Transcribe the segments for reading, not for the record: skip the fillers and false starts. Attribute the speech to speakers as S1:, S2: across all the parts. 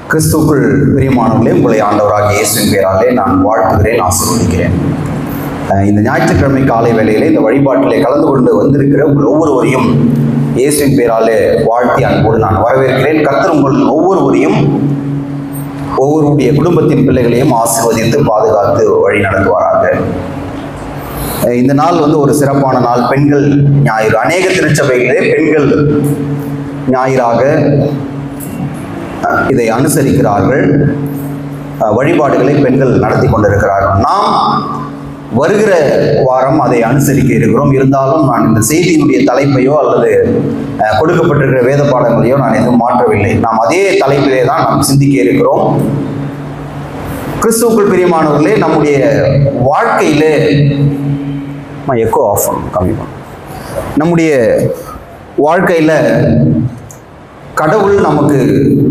S1: கிறிஸ்துவுக்குள் பிரியமானவர்களே, உங்களை ஆண்டவராகிய இயேசுவின் பெயராலே நான் வாழ்த்துகிறேன், ஆசீர்வதிக்கிறேன். இந்த ஞாயிற்றுக்கிழமை காலை வேளையிலே இந்த வழிபாட்டிலே கலந்து கொண்டு வந்திருக்கிற உங்கள் ஒவ்வொருவரையும் இயேசுவின் பெயராலே வாழ்த்தி அன்போடு நான் வரவேற்கிறேன். கர்த்தர் உங்கள் ஒவ்வொருவரையும் ஒவ்வொருடைய குடும்பத்தின் பிள்ளைகளையும் ஆசீர்வதித்து பாதுகாத்து வழி நடத்துவாராக. இந்த நாள் ஒரு சிறப்பான நாள், பெண்கள் ஞாயிறு. அநேக திருச்சபைகளே பெண்கள் ஞாயிறாக இதை அனுசரிக்கிறார்கள். வழிபாடுகளை பெண்கள் நடத்தி கொண்டிருக்கிறார்கள். நாம் வருகிற வாரம் அதை அனுசரிக்க இருக்கிறோம். இருந்தாலும் நான் இந்த செய்தியினுடைய தலைப்பையோ அல்லது கொடுக்கப்பட்டிருக்கிற வேத பாடங்களையோ நான் எதுவும் மாற்றவில்லை. நாம் அதே தலைப்பிலே தான் நாம் சிந்திக்க இருக்கிறோம். கிறிஸ்துவுக்குள் பிரியமானவர்களே, நம்முடைய வாழ்க்கையிலே எக்கோ ஆஃப் கம்மி பண்ண, நம்முடைய வாழ்க்கையில கடவுள் நமக்கு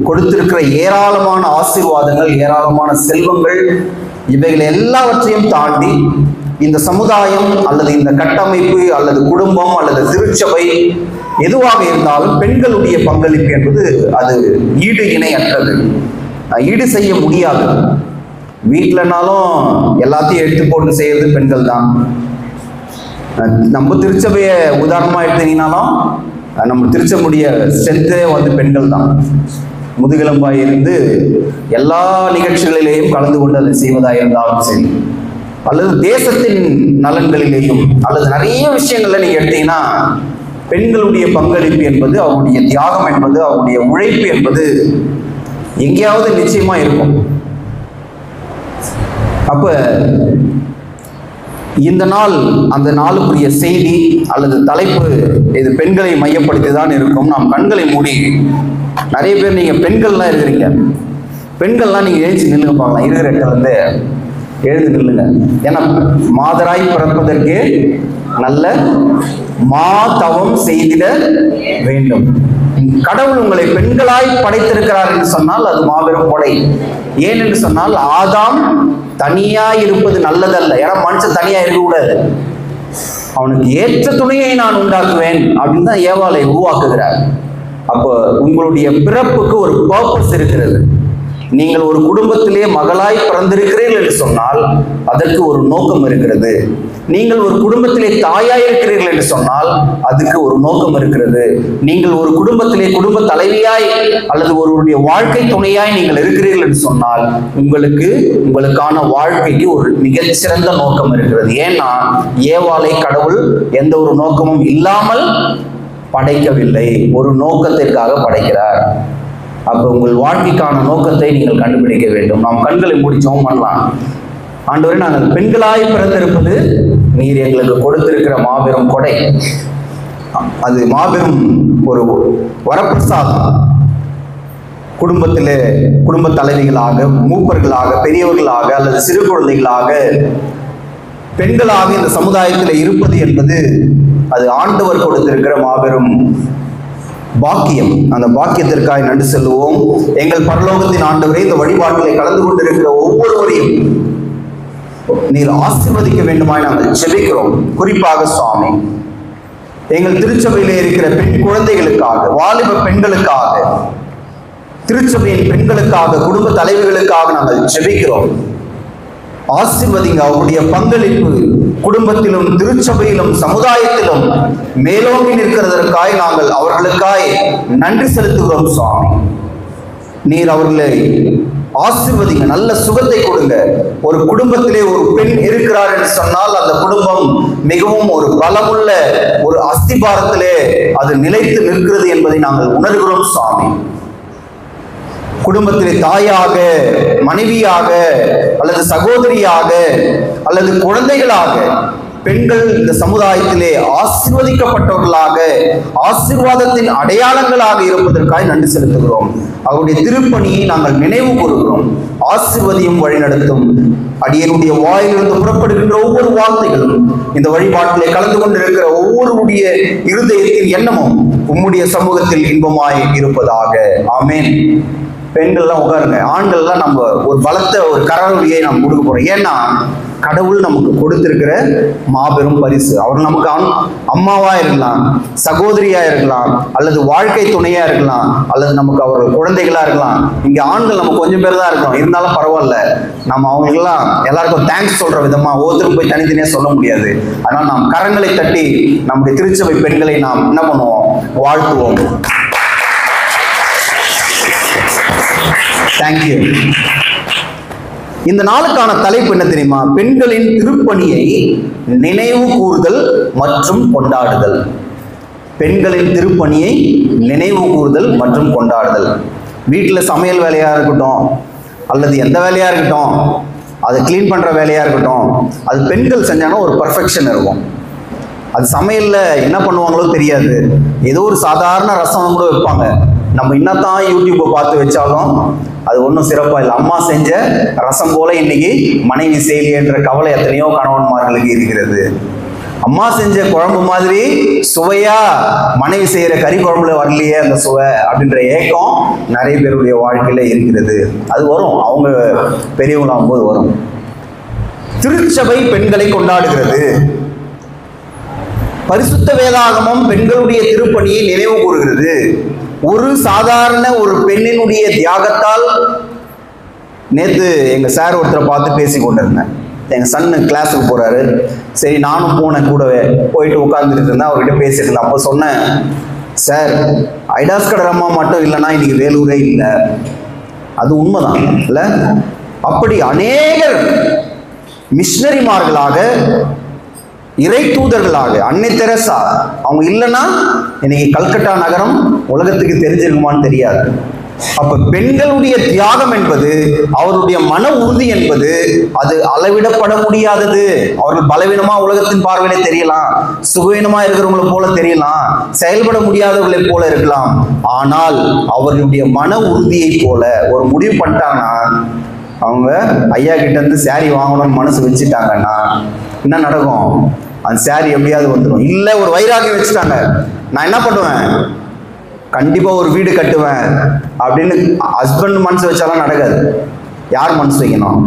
S1: கொடுத்திருக்கிற ஏராளமான ஆசீர்வாதங்கள், ஏராளமான செல்வங்கள், இவைகள் எல்லாவற்றையும் தாண்டி இந்த சமுதாயம் அல்லது இந்த கட்டமைப்பு அல்லது குடும்பம் அல்லது திருச்சபை எதுவாக இருந்தாலும் பெண்களுடைய பங்களிப்பு என்பது அது ஈடு இணையற்றது, ஈடு செய்ய முடியாது. வீட்டிலனாலும் எல்லாத்தையும் எடுத்து போட்டு செய்யறது பெண்கள் தான். நம்ம திருச்சபையை உதாரணமா எடுத்தீங்கன்னாலும் நம்ம திருச்சபையுடைய ஸ்ட்ரென்த்தே பெண்கள் தான். முதுகெலும்பாய் இருந்து எல்லா நிகழ்ச்சிகளிலேயும் கலந்து கொண்டு அதை செய்வதாக இருந்தாலும் சரி, அல்லது தேசத்தின் நலன்களிலேயும் அல்லது நிறைய விஷயங்கள்ல நீங்க எடுத்தீங்கன்னா பெண்களுடைய பங்களிப்பு என்பது, அவருடைய தியாகம் என்பது, அவருடைய உழைப்பு என்பது எங்கேயாவது நிச்சயமா இருக்கும். அப்ப இந்த நாள், அந்த நாளுக்குரிய செய்தி அல்லது தலைப்பு இது பெண்களை மையப்படுத்தி தான் இருக்கும். நாம் கண்களை மூடி, நிறைய பேர் நீங்க பெண்கள்லாம் இருக்கிறீங்க, பெண்கள்லாம் நீங்க எழுச்சி நில்லுங்க பார்க்கலாம். இருக்கிற இடத்துல இருந்து எழுந்து நில்லுங்க. ஏன்னா மாதராய் பிறப்பதற்கு நல்ல தவம் செய்திட வேண்டும். கடவுள் உங்களை பெண்களாய் படைத்திருக்கிறார் என்று சொன்னால் அது மாபெரும் கொடை. ஏன் என்று சொன்னால் ஆதாம் தனியா இருப்பது நல்லதல்ல. ஏன்னா மனுஷன் தனியா இருக்கக்கூடாது, அவனுக்கு ஏற்ற துணையை நான் உண்டாக்குவேன் அப்படின்னு தான் ஏவாளை உருவாக்குகிறார். அப்போ உங்களுடைய பிறப்புக்கு ஒரு பர்பஸ் இருக்கிறது. நீங்கள் ஒரு குடும்பத்திலே மகளாய் பிறந்திருக்கிறீர்கள் என்று சொன்னால் அதற்கு ஒரு நோக்கம் இருக்கிறது. நீங்கள் ஒரு குடும்பத்திலே தாயாய் இருக்கிறீர்கள் என்று சொன்னால் அதுக்கு ஒரு நோக்கம் இருக்கிறது. நீங்கள் ஒரு குடும்பத்திலே குடும்ப தலைவியாய் அல்லது ஒருவருடைய வாழ்க்கை துணையாய் நீங்கள் இருக்கிறீர்கள் என்று சொன்னால் உங்களுக்கான வாழ்க்கைக்கு ஒரு மிகச்சிறந்த நோக்கம் இருக்கிறது. ஏன்னா ஏவாளை கடவுள் எந்த ஒரு நோக்கமும் இல்லாமல் படைக்கவில்லை, ஒரு நோக்கத்திற்காக படைக்கிறார். அப்போ உங்கள் வாழ்க்கைக்கான நோக்கத்தை நீங்கள் கண்டுபிடிக்க வேண்டும். நாம் கண்களை மூடி ஜெபம் பண்ணலாம். ஆண்டவரே, நாங்கள் பெண்களாய் பிறந்திருப்பது நீர் எங்களுக்கு கொடுத்திருக்கிற மாபெரும் கொடை. அது மாபெரும் ஒரு வரப்பிரசாதம். குடும்பத்திலே குடும்ப தலைவிகளாக, மூப்பர்களாக, பெரியவர்களாக அல்லது சிறு குழந்தைகளாக, பெண்களாக இந்த சமுதாயத்தில் இருப்பது என்பது அது ஆண்டவர் கொடுத்திருக்கிற மாபெரும் பாக்கியம். அந்த பாக்கியத்திற்காக நன்றி செல்லுவோம். எங்கள் பரலோகத்தின் ஆண்டவரே, இந்த வழிபாட்டிலே கலந்து கொண்டிருக்கிற ஒவ்வொருவரையும் நீர் ஆசீர்வதிக்க வேண்டுமாய் நாங்கள் ஜெபிக்கிறோம். குறிப்பாக சுவாமி, எங்கள் திருச்சபையிலே இருக்கிற பெண் குழந்தைகளுக்காக, வாலிப பெண்களுக்காக, திருச்சபையின் பெண்களுக்காக, குடும்ப தலைவர்களுக்காக நாங்கள் ஜெபிக்கிறோம். ஆசீர்வதிங்க. அவருடைய பங்களிப்பு குடும்பத்திலும் திருச்சபையிலும் சமுதாயத்திலும் மேலோங்கி நிற்கிறதற்காய் நாங்கள் அவர்களுக்காய் நன்றி செலுத்துகிறோம். சுவாமி, நீர் அவர்களை ஆசீர்வதிங்க, நல்ல சுகத்தை கொடுங்க. ஒரு குடும்பத்திலே ஒரு பெண் இருக்கிறார் என்று சொன்னால் அந்த குடும்பம் மிகவும் ஒரு பலமுள்ள ஒரு அஸ்திபாரத்திலே அது நிலைத்து நிற்கிறது என்பதை நாங்கள் உணர்கிறோம். சுவாமி, குடும்பத்திலே தாயாக, மனைவியாக அல்லது சகோதரியாக அல்லது குழந்தைகளாக பெண்கள் இந்த சமுதாயத்திலே ஆசீர்வதிக்கப்பட்டவர்களாக, ஆசீர்வாதத்தின் அடையாளங்களாக இருப்பதற்காக நன்றி செலுத்துகிறோம். அவருடைய திருப்பணியை நாங்கள் நினைவு கூறுகிறோம். ஆசீர்வதியும் வழிநடத்தும். அடியனுடைய வாயிலிருந்து புறப்படுகின்ற ஒவ்வொரு வார்த்தைகளும், இந்த வழிபாட்டிலே கலந்து கொண்டிருக்கிற ஒவ்வொருடைய இருதயத்தின் எண்ணமும் உம்முடைய சமூகத்தில் இன்பமாய் இருப்பதாக. ஆமென். பெண்கள்லாம் உட்காருங்க. ஆண்கள்லாம் நம்ம ஒரு பலத்த ஒரு கரவொலியை நாம் கொடுக்க போறோம். ஏன்னா கடவுள் நமக்கு கொடுத்திருக்கிற மாபெரும் பரிசு. அவர் நமக்கு அம்மாவா இருக்கலாம், சகோதரியா இருக்கலாம், அல்லது வாழ்க்கை துணையா இருக்கலாம், அல்லது நமக்கு அவர்கள் குழந்தைகளா இருக்கலாம். இங்க ஆண்கள் நம்ம கொஞ்சம் பேர் தான் இருக்கோம், இருந்தாலும் பரவாயில்ல. நம்ம அவங்களுக்கெல்லாம் எல்லாருக்கும் தேங்க்ஸ் சொல்ற விதமா ஒவ்வொருத்தரும் போய் தனித்தனியா சொல்ல முடியாது. அதனால் நாம் கரங்களை தட்டி நம்முடைய திருச்சபை பெண்களை நாம் என்ன பண்ணுவோம்? வாழ்த்துவோம். தேங்க்யூ. இந்த நாளுக்கான தலைப்பு என்ன தெரியுமா? பெண்களின் திருப்பணியை நினைவு கூறுதல் மற்றும் கொண்டாடுதல். பெண்களின் திருப்பணியை நினைவு கூறுதல் மற்றும் கொண்டாடுதல். வீட்டில் சமையல் வேலையா இருக்கட்டும், அல்லது எந்த வேலையா இருக்கட்டும், அதை கிளீன் பண்ற வேலையா இருக்கட்டும், அது பெண்கள் செஞ்சாங்கன்னா ஒரு பர்ஃபெக்ஷன் இருக்கும். அது சமையல்ல என்ன பண்ணுவாங்களோ தெரியாது, ஏதோ ஒரு சாதாரண ரசம் கூட வைப்பாங்க. நம்ம என்னத்தான் யூடியூப்பை பார்த்து வச்சாலும் அது ஒன்றும் சிறப்பாக இல்லை. அம்மா செஞ்ச ரசம் போல இன்னைக்கு மனைவி செய்யலையேன்ற கவலை எத்தனையோ கணவன்மார்களுக்கு இருக்கிறது. அம்மா செஞ்ச குழம்பு மாதிரி சுவையா மனைவி செய்யற கறி குழம்புல வரலையே அந்த சுவை அப்படின்ற ஏக்கம் நிறைய பேருடைய வாழ்க்கையில இருக்கிறது. அது வரும், அவங்க பெரியவங்களாகும் போது வரும். திருச்சபை பெண்களை கொண்டாடுகிறது. பரிசுத்த வேதாகமம் பெண்களுடைய திருப்பணியை நினைவு கூறுகிறது. ஒரு சாதாரண ஒரு பெண்ணினுடைய தியாகத்தால், நேற்று எங்க சார் ஒருத்தரை பார்த்து பேசி கொண்டிருந்தேன். எங்க சன்னு கிளாஸுக்கு போறாரு, சரி நானும் போனேன், கூடவே போயிட்டு உட்காந்துட்டு இருந்தேன், அவர்கிட்ட பேசிட்டு இருந்தேன். அப்போ சொன்னேன், சார் ஐடாஸ்கடர் அம்மா மட்டும் இல்லைன்னா இன்னைக்கு வேலூரே இல்லை. அது உண்மைதான் இல்ல? அப்படி அநேகர் மிஷனரிமார்களாக, இறை தூதர்களாக, அன்னை தெரசா அவங்க இல்லைன்னா இன்னைக்கு கல்கட்டா நகரம் உலகத்துக்கு தெரிஞ்சிருக்குமான்னு தெரியாது. அப்ப பெண்களுடைய தியாகம் என்பது, அவருடைய மன உறுதி என்பது, அது அளவிடப்பட முடியாதது. அவர்கள் பலவீனமா உலகத்தின் பார்வையில தெரியலாம், சுகவீனமா இருக்கிறவங்களை போல தெரியலாம், செயல்பட முடியாதவர்களை போல இருக்கலாம். ஆனால் அவர்களுடைய மன உறுதியை போல ஒரு முடிவு பண்ணிட்டாங்கன்னா, அவங்க ஐயா கிட்ட இருந்து சாரி வாங்கணும்னு மனசு வச்சுட்டாங்கன்னா என்ன நடக்கும்? அந்த சாரி எப்படியாவது வந்துடும். இல்லை ஒரு வைராகியம் வச்சுட்டாங்க, நான் என்ன பண்ணுவேன், கண்டிப்பா ஒரு வீடு கட்டுவேன் அப்படின்னு ஹஸ்பண்ட் மனசு வச்சாலும் நடக்காது. யார் மனசு வைக்கணும்?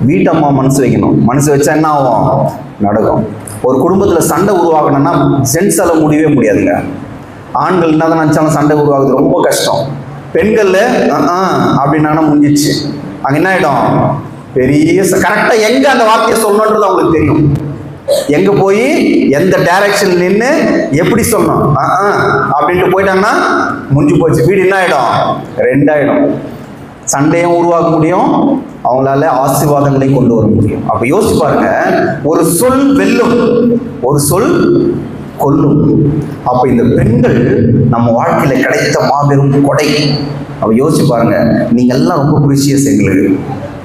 S1: வீட்டம்மா மனசு வைக்கணும். மனசு வச்சா என்ன ஆகும்? நடக்கும். ஒரு குடும்பத்துல சண்டை உருவாகணும்னா ஜென்ஸால முடியவே முடியாதுங்க. ஆண்கள் என்னதான் நினைச்சாலும் சண்டை உருவாகுது ரொம்ப கஷ்டம். பெண்கள்ல அப்படின்னா முடிஞ்சிச்சு. அங்க என்ன ஆயிடும்? பெரிய கரெக்டா எங்க அந்த வார்த்தையை சொல்லணுன்றது அவங்களுக்கு தெரியும். எங்க போய் எந்த டைரக்ஷன் நின்று எப்படி சொல்லணும் அப்படின்ட்டு போயிட்டாங்கன்னா முடிஞ்சு போச்சு. வீடு என்ன ஆயிடும்? ரெண்டாயிடும். சண்டையும் உருவாக்க முடியும், அவங்களால ஆசீர்வாதங்களை கொண்டு வர முடியும். அப்ப யோசிச்சு பாருங்க, ஒரு சொல் வெல்லும், ஒரு சொல் கொல்லும். அப்ப இந்த பெண்கள் நம்ம வாழ்க்கையில கிடைத்த மாபெரும் கொடை. அப்ப யோசிச்சு பாருங்க, நீங்க எல்லாம் ரொம்ப ப்ரீஷியஸ், எங்களுக்கு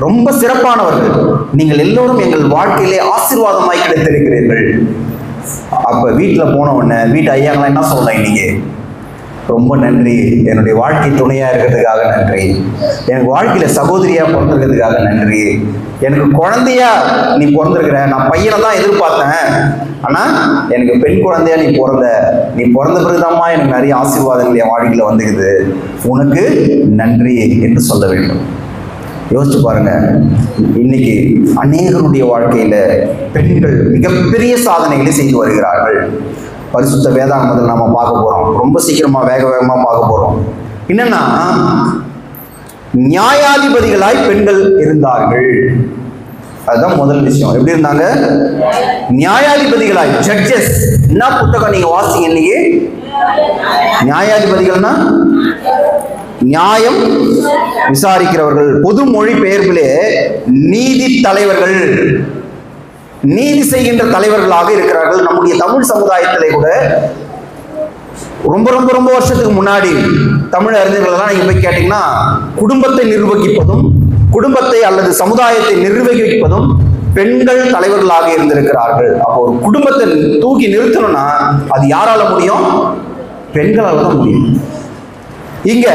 S1: ரொம்ப சிறப்பானவர்கள். நீங்கள் எல்லோரும் எங்கள் வாழ்க்கையிலே ஆசீர்வாதமாய் கிடைத்திருக்கிறீர்கள். அப்ப வீட்டுல போன உடனே வீட்டு ஐயாங்களாம் என்ன சொல்லலாம்? இன்னைக்கு ரொம்ப நன்றி, என்னுடைய வாழ்க்கை துணையா இருக்கிறதுக்காக நன்றி, எனக்கு வாழ்க்கையில சகோதரியா பிறந்திருக்கிறதுக்காக நன்றி, எனக்கு குழந்தையா நீ பிறந்திருக்கிற, நான் பையனை தான் எதிர்பார்த்தேன், ஆனா எனக்கு பெண் குழந்தையா நீ பிறந்த பிறகுதாம்மா எனக்கு நிறைய ஆசீர்வாதங்கள் என் வாழ்க்கையில வந்துக்குது, உனக்கு நன்றி என்று சொல்ல வேண்டும். யோசிச்சு பாருங்க, இன்னைக்கு அநேகருடைய வாழ்க்கையில பெண்கள் மிகப்பெரிய சாதனைகளை செய்து வருகிறார்கள். பரிசுத்த வேதாகமத்தில் நாம பார்க்க போறோம். ரொம்ப சீக்கிரமா வேகமா பார்க்க போறோம். என்னன்னா, நியாயாதிபதிகளாய் பெண்கள் இருந்தார்கள். அதுதான் முதல் விஷயம். எப்படி இருந்தாங்க? நியாயாதிபதிகளாய், ஜட்ஜஸ். என்ன புத்தகம் நீங்க வாசிங்க இன்னைக்கு? நியாயாதிபதிகள்னா நியாயம் விசாரிக்கிறவர்கள். பொது மொழி பெயர்ப்பிலே நீதி தலைவர்கள், நீதி செய்கின்ற தலைவர்களாக இருக்கிறார்கள். நம்முடைய தமிழ் சமுதாயத்திலே கூட ரொம்ப ரொம்ப ரொம்ப வருஷத்துக்கு முன்னாடி தமிழ் அறிஞர்கள் எல்லாம் நீங்க போய் கேட்டீங்கன்னா, குடும்பத்தை நிர்வகிப்பதும், குடும்பத்தை அல்லது சமுதாயத்தை நிர்வகிப்பதும் பெண்கள் தலைவர்களாக இருந்திருக்கிறார்கள். அப்போ ஒரு குடும்பத்தை தூக்கி நிறுத்தணும்னா அது யாரால முடியும்? பெண்களால் தான் முடியும். இங்க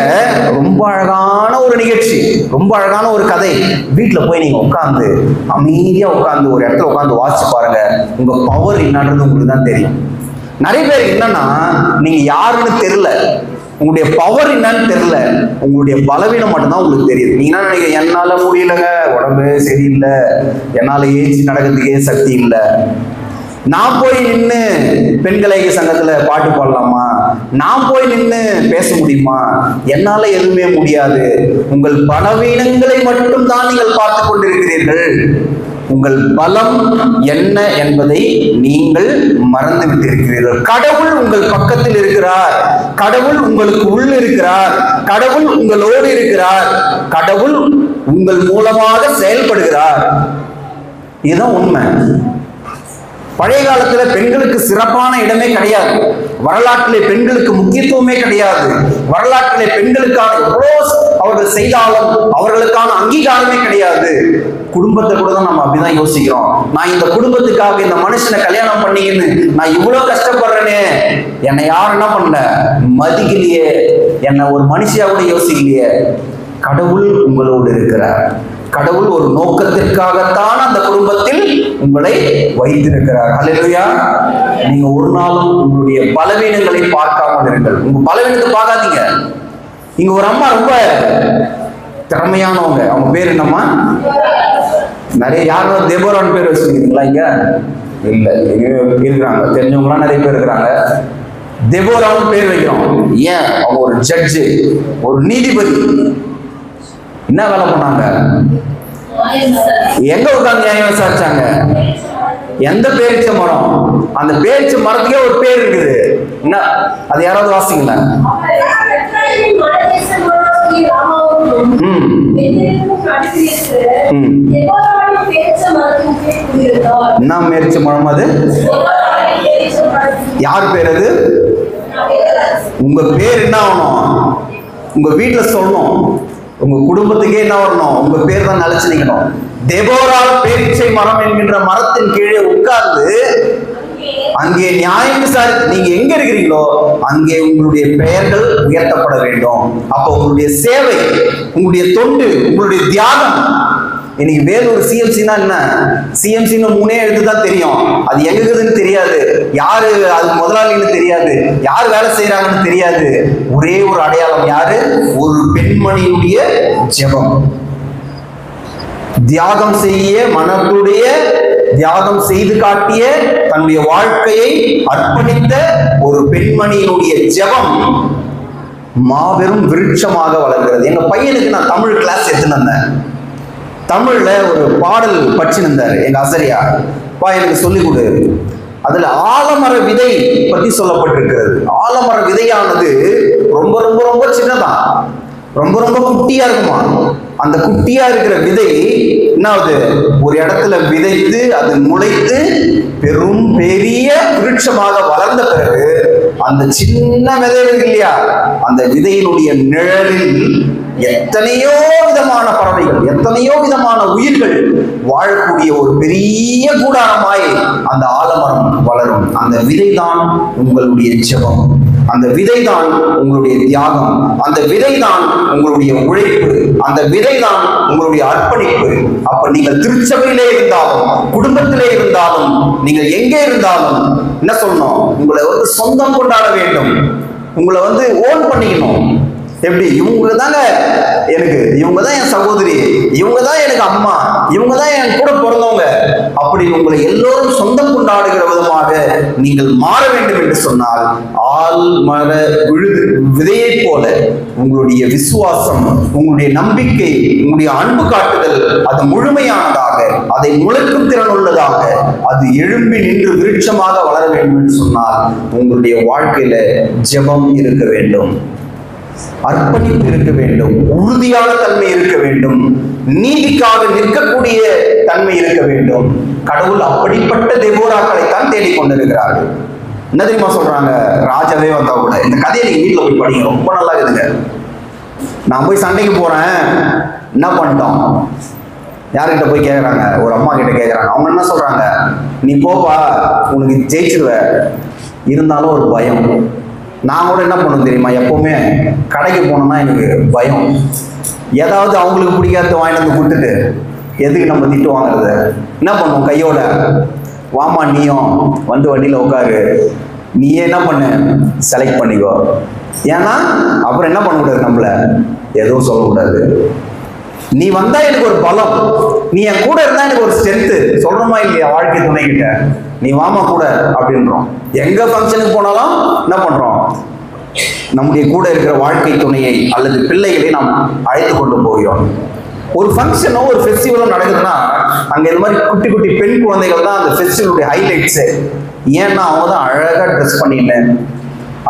S1: ரொம்ப அழகான ஒரு நிகழ்ச்சி, ரொம்ப அழகான ஒரு கதை. வீட்டுல போய் நீங்க உட்காந்து அமைதியா உட்காந்து ஒரு இடத்துல உட்காந்து வாசிச்சு பாருங்க, உங்க பவர் என்னன்றது உங்களுக்கு தான் தெரியும். நிறைய பேர் என்னன்னா, நீங்க யாருன்னு தெரியல, உங்களுடைய பவர் என்னன்னு தெரியல, உங்களுடைய பலவீனம் மட்டும்தான் உங்களுக்கு தெரியுது. நீங்க என்ன நினைக்கிறீங்க, என்னால முடியலங்க, உடம்பு சரியில்லை, என்னால ஏஞ்சி நடக்கிறதுக்கே சக்தி இல்லை, நான் போய் நின்று பெண்கள் ஐக்கிய சங்கத்துல பாட்டு பாடலாமா, நான் போய் நின்று பேச முடியுமா, என்னால எதுவுமே முடியாது. உங்கள் பலவீனங்களை மட்டும் தான் நீங்கள் பார்த்து கொண்டிருக்கிறீர்கள். உங்கள் பலம் என்ன என்பதை நீங்கள் மறந்து விட்டிருக்கிறீர்கள். கடவுள் உங்கள் பக்கத்தில் இருக்கிறார், கடவுள் உங்களுக்கு உள்ள இருக்கிறார், கடவுள் உங்களோடு இருக்கிறார், கடவுள் உங்கள் மூலமாக செயல்படுகிறார். இதுதான் உண்மை. பழைய காலத்துல பெண்களுக்கு சிறப்பான இடமே கிடையாது, வரலாற்றிலே பெண்களுக்கு முக்கியத்துவமே கிடையாது, வரலாற்றிலே பெண்களுக்கான எவ்வளோ அவர்கள் செய்தாலும் அவர்களுக்கான அங்கீகாரமே கிடையாது. குடும்பத்தை கூட தான் நம்ம அப்படிதான் யோசிக்கிறோம். நான் இந்த குடும்பத்துக்காக இந்த மனுஷனை கல்யாணம் பண்ணிக்கின்னு நான் இவ்வளவு கஷ்டப்படுறேனே, என்னை யாரும் என்ன பண்ணல, மதிக்கலையே, என்னை ஒரு மனுஷியா கூட யோசிக்கலையே. கடவுள் உங்களோடு இருக்கிறார். கடவுள் ஒரு நோக்கத்திற்காகத்தான் அந்த குடும்பத்தில் உங்களை வைத்திருக்கிறார். அல்லேலூயா. நீங்க ஒரு நாளும் உங்களுடைய பலவீனங்களை பார்க்காமல் இருங்கள். உங்க பலவீனத்தை பார்க்காதீங்க. இங்க ஒரு அம்மா ரொம்ப திறமையானவங்க, அவங்க பேர் என்னம்மா, நிறைய யாரும் தெபோரான்னு பேர் வச்சிருக்கீங்களா? இங்க இல்ல, இருக்கிறாங்க, தெரிஞ்சவங்களாம் நிறைய பேர் இருக்கிறாங்க. தெபோரான்னு பேர் வைக்கிறோம். ஏன்? அவங்க ஒரு ஜட்ஜு, ஒரு நீதிபதி. என்ன வேலை பண்ணாங்க? எங்க உட்கார்ந்து நியாயம் விசாரிச்சாங்க? எந்த பேரிச்ச மரம்? அந்த பேரிச்ச மரத்துக்கே ஒரு பேர் இருக்குது. என்ன அது யாராவது வாசிங்களா? என்ன மேரிச்ச மரம் அது? யார் பேர் அது? உங்க பேர் என்ன ஆகணும்? உங்க வீட்டுல சொல்லணும். உங்க குடும்பத்துக்கே என்ன வரணும்? உங்க பேர் தான் நிலைச்சு நிக்கணும். தெபோராள் பேரீச்சை மரம் என்கின்ற மரத்தின் கீழே உட்கார்ந்து அங்கே நியாயம் விசாரித்து, நீங்க எங்க இருக்கிறீங்களோ அங்கே உங்களுடைய பெயர்கள் உயர்த்தப்பட வேண்டும். அப்ப உங்களுடைய சேவை, உங்களுடைய தொண்டு, உங்களுடைய தியாகம். இன்னைக்கு வேலூர் சிஎம்சினா என்ன? சிஎம்சின்னு 3 எழுத்து தான் தெரியும். அது எங்க இருக்குதுன்னு தெரியாது, யாரு அது முதலாளின்னு தெரியாது, யார் வேலை செய்யறாங்கன்னு தெரியாது. ஒரே ஒரு அடையாளம், யாரு? ஒரு பெண்மணியுடைய ஜெபம். தியாகம் செய்ய மனத்துடைய தியாகம் செய்து காட்டிய, தன்னுடைய வாழ்க்கையை அர்ப்பணித்த ஒரு பெண்மணியினுடைய ஜெபம் மாபெரும் விருட்சமாக வளர்கிறது. எங்க பையனுக்கு நான் தமிழ் கிளாஸ் எடுத்துன்னு வந்தேன். தமிழ்ல ஒரு பாடல் படிச்சுருந்தாரு எங்க ஆசிரியா. எனக்கு சொல்லிக் கொடு. அதுல ஆலமர விதை பத்தி சொல்லப்பட்டிருக்கிறது. ஆலமர விதையானது ரொம்ப ரொம்ப ரொம்ப சின்னதான், ரொம்ப ரொம்ப குட்டியா இருக்குமா. அந்த குட்டியா இருக்கிற விதை என்னாவது, ஒரு இடத்துல விதைத்து அது முளைத்து பெரும் பெரிய விருட்சமாக வளர்ந்த பிறகு அந்த சின்ன விதை இருக்கு இல்லையா, அந்த விதையினுடைய நிழலில் எத்தனையோ விதமான பறவைகள், எத்தனையோ விதமான உயிர்கள் வாழக்கூடிய ஒரு பெரிய கூடாரமாய் அந்த ஆலமரம் வளரும். அந்த விதைதான் உங்களுடைய ஜெபம், அந்த விதைதான் உங்களுடைய தியாகம், அந்த விதைதான் உங்களுடைய உழைப்பு, அந்த விதைதான் உங்களுடைய அர்ப்பணிப்பு. அப்ப நீங்கள் திருச்சபையிலே இருந்தாலும், குடும்பத்திலே இருந்தாலும், நீங்கள் எங்கே இருந்தாலும் என்ன சொல்லணும்? உங்களை சொந்தம் கொண்டாட வேண்டும், உங்களை ஓன் பண்ணிக்கணும். எப்படி? இவங்க தாங்க எனக்கு, இவங்க தான் என் சகோதரி, இவங்க தான் எனக்கு அம்மா, இவங்க தான் என் கூட பிறந்தவங்க, அப்படி உங்களை எல்லோரும் சொந்தம் கொண்டாடுகிற விதமாக நீங்கள் மாற வேண்டும் என்று சொன்னால், ஆல்மர விதையை போல உங்களுடைய விசுவாசம், உங்களுடைய நம்பிக்கை, உங்களுடைய அன்பு காட்டுதல் அது முழுமையானதாக, அதை முளைக்கும் திறன் உள்ளதாக, அது எழும்பி நின்று விருட்சமாக வளர வேண்டும் என்று சொன்னால் உங்களுடைய வாழ்க்கையில ஜெபம் இருக்க வேண்டும், அர்ப்பணிப்பு இருக்க வேண்டும், உறுதியான தன்மை இருக்க வேண்டும், நீதிக்காக நிற்கக்கூடிய தன்மை இருக்க வேண்டும். கடவுள் அப்படிப்பட்ட தெபோராக்களைத்தான் தேடிக்கொண்டிருக்கிறார்கள். என்ன தெரியுமா சொல்றாங்க? ராஜாவே வந்தா கூட, இந்த கதையை நீங்க வீட்டுல போய் படிங்க, ரொம்ப நல்லா இருக்குங்க. நான் போய் சண்டைக்கு போறேன், என்ன பண்ணிட்டோம்? யார்கிட்ட போய் கேட்கறாங்க? ஒரு அம்மா கிட்ட கேட்கறாங்க. அவங்க என்ன சொல்றாங்க? நீ போப்பா, உனக்கு ஜெயிச்சிருவ, இருந்தாலும் ஒரு பயம். நான் கூட என்ன பண்ணுவேன் தெரியுமா? எப்பவுமே கடைக்கு போனோம்னா எனக்கு பயம். ஏதாவது அவங்களுக்கு பிடிக்காத வாங்கிட்டு வந்து கொடுத்துட்டு எதுக்கு நம்ம திட்டு வாங்குறது? என்ன பண்ணுவோம்? கையோட வாமா நீயும் வண்டியில் உட்காரு, நீயே என்ன பண்ணு, செலக்ட் பண்ணிக்கோ, ஏன்னா அப்புறம் என்ன பண்ணக்கூடாது, நம்மள எதுவும் சொல்லக்கூடாது. நீ வந்தா எனக்கு ஒரு பலம், நீ என் கூட இருந்தா எனக்கு ஒரு ஸ்ட்ரென்த்து சொல்றோமா இல்லையா? வாழ்க்கை துணை கிட்ட நீ வாமா கூட அப்படின்றோம். எங்க ஃபங்க்ஷனுக்கு போனாலும் என்ன பண்றோம், நம்முடைய கூட இருக்கிற வாழ்க்கை துணையை அல்லது பிள்ளைகளை நாம் அழைத்து கொண்டு போகிறோம். ஒரு ஃபங்க்ஷனோ ஒரு ஃபெஸ்டிவலோ நடக்குதுன்னா அங்க இந்த மாதிரி குட்டி குட்டி பெண் குழந்தைகள் தான் அந்த ஃபெஸ்டிவலுடைய ஹைலைட்ஸு. ஏன்னா அவங்க தான் அழகா ட்ரெஸ் பண்ணிட்டு,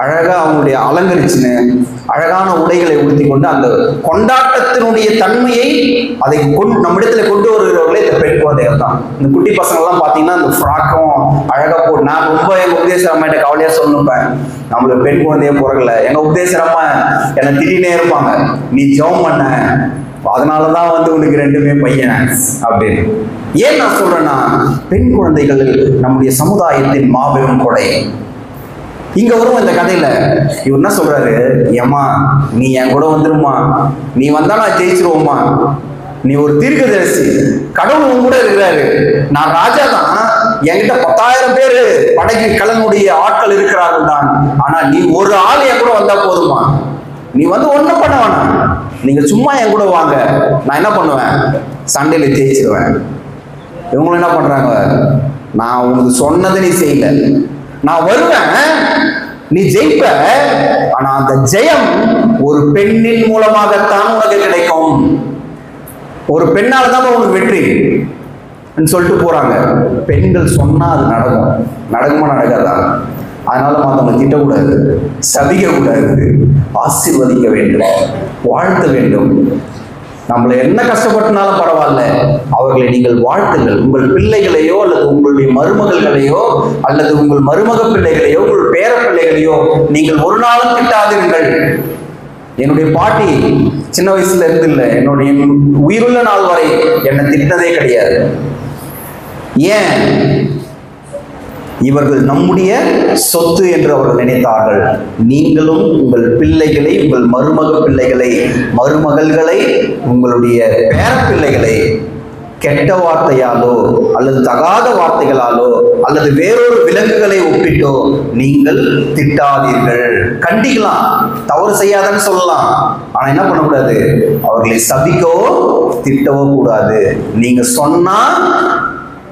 S1: அழகா அவங்களுடைய அலங்கரிச்சுன்னு, அழகான உடைகளை உடுத்தி கொண்டு அந்த கொண்டாட்டத்தினுடைய தன்மையை அதை நம்மிடத்துல கொண்டு வருகிறவர்களே இந்த பெண் குழந்தைகள் தான். இந்த குட்டி பசங்கள்லாம் பார்த்தீங்கன்னா இந்த ஃப்ராக்கும் அழகா போட்டு, நான் ரொம்ப எங்க உபதேச அம்மாட்ட கவலையா சொல்லுப்பேன், நம்மளுக்கு பெண் குழந்தைய பிறகுல. எங்க உபதேச அம்மா என்னை திட்டினே இருப்பாங்க, நீ ஜெபம் பண்ண, அதனாலதான் உனக்கு 2 பையன் அப்படின்னு. ஏன் நான் சொல்றேன்னா, பெண் குழந்தைகள் நம்முடைய சமுதாயத்தின் மாபெரும் கொடை. இங்க வரும் இந்த கதையில இவர் என்ன சொல்றாரு, ஏமா நீ என் கூட வந்துருமா, நீ வந்தா நான் ஜெயிச்சிருவோமா, நீ ஒரு தீர்க்கதரிசி, கடவுள் உன் கூட இருக்கிறாரு, நான் ராஜா தான், என்கிட்ட 10,000 பேரு படைக்கு கலனுடைய ஆட்கள் இருக்கிறார்கள் தான், ஆனா நீ ஒரு ஆள் என் கூட வந்தா போதுமா, நீ வந்து ஒண்ணும் பண்ண வேணாம், நீங்க சும்மா என் கூட வாங்க, நான் என்ன பண்ணுவேன், சண்டையில ஜெயிச்சிருவேன். இவங்களும் என்ன பண்றாங்க, நான் உனக்கு சொன்னதை நீ செய்யல, நான் வருவேன், நீ ஜெயிப்ப, ஆனா அந்த ஜெயம் ஒரு பெண்ணின் மூலமாகத்தான் உனக்கு கிடைக்கும், ஒரு பெண்ணால தான் உனக்கு வெற்றி சொல்லிட்டு போறாங்க. பெண்கள் சொன்னா அது நடக்கும், நடக்குமா நடக்காதா? அதனால மற்றவங்க திட்டக்கூடாது, சபிக்க கூடாது, ஆசீர்வதிக்க வேண்டும், வாழ்த்த வேண்டும். நம்மளை என்ன கஷ்டப்பட்டனாலும் பரவாயில்ல, அவர்களை நீங்கள் வாழ்த்துங்கள். உங்கள் பிள்ளைகளையோ அல்லது உங்களுடைய மருமகள்களையோ அல்லது உங்கள் மருமக பிள்ளைகளையோ உங்கள் பேர பிள்ளைகளையோ நீங்கள் ஒரு நாளும் திட்டாதீர்கள். என்னுடைய பாட்டி சின்ன வயசுல இருந்து இல்லை, என்னுடைய உயிருள்ள நாள் வரை என்னை திட்டதே கிடையாது. ஏன்? இவர்கள் நம்முடைய சொத்து என்று அவர்கள் நினைத்தார்கள். நீங்களும் உங்கள் பிள்ளைகளை, உங்கள் மருமக பிள்ளைகளை, மருமகள்களை, உங்களுடைய பேர பிள்ளைகளை கெட்ட வார்த்தையாலோ அல்லது தகாத வார்த்தைகளாலோ அல்லது வேறொரு விலங்குகளை ஒப்பிட்டோ நீங்கள் திட்டாதீர்கள். கண்டிக்கலாம், தவறு செய்யாதன்னு சொல்லலாம், ஆனா என்ன பண்ணக்கூடாது, அவர்களை சபிக்கவோ திட்டவோ கூடாது. நீங்க சொன்னா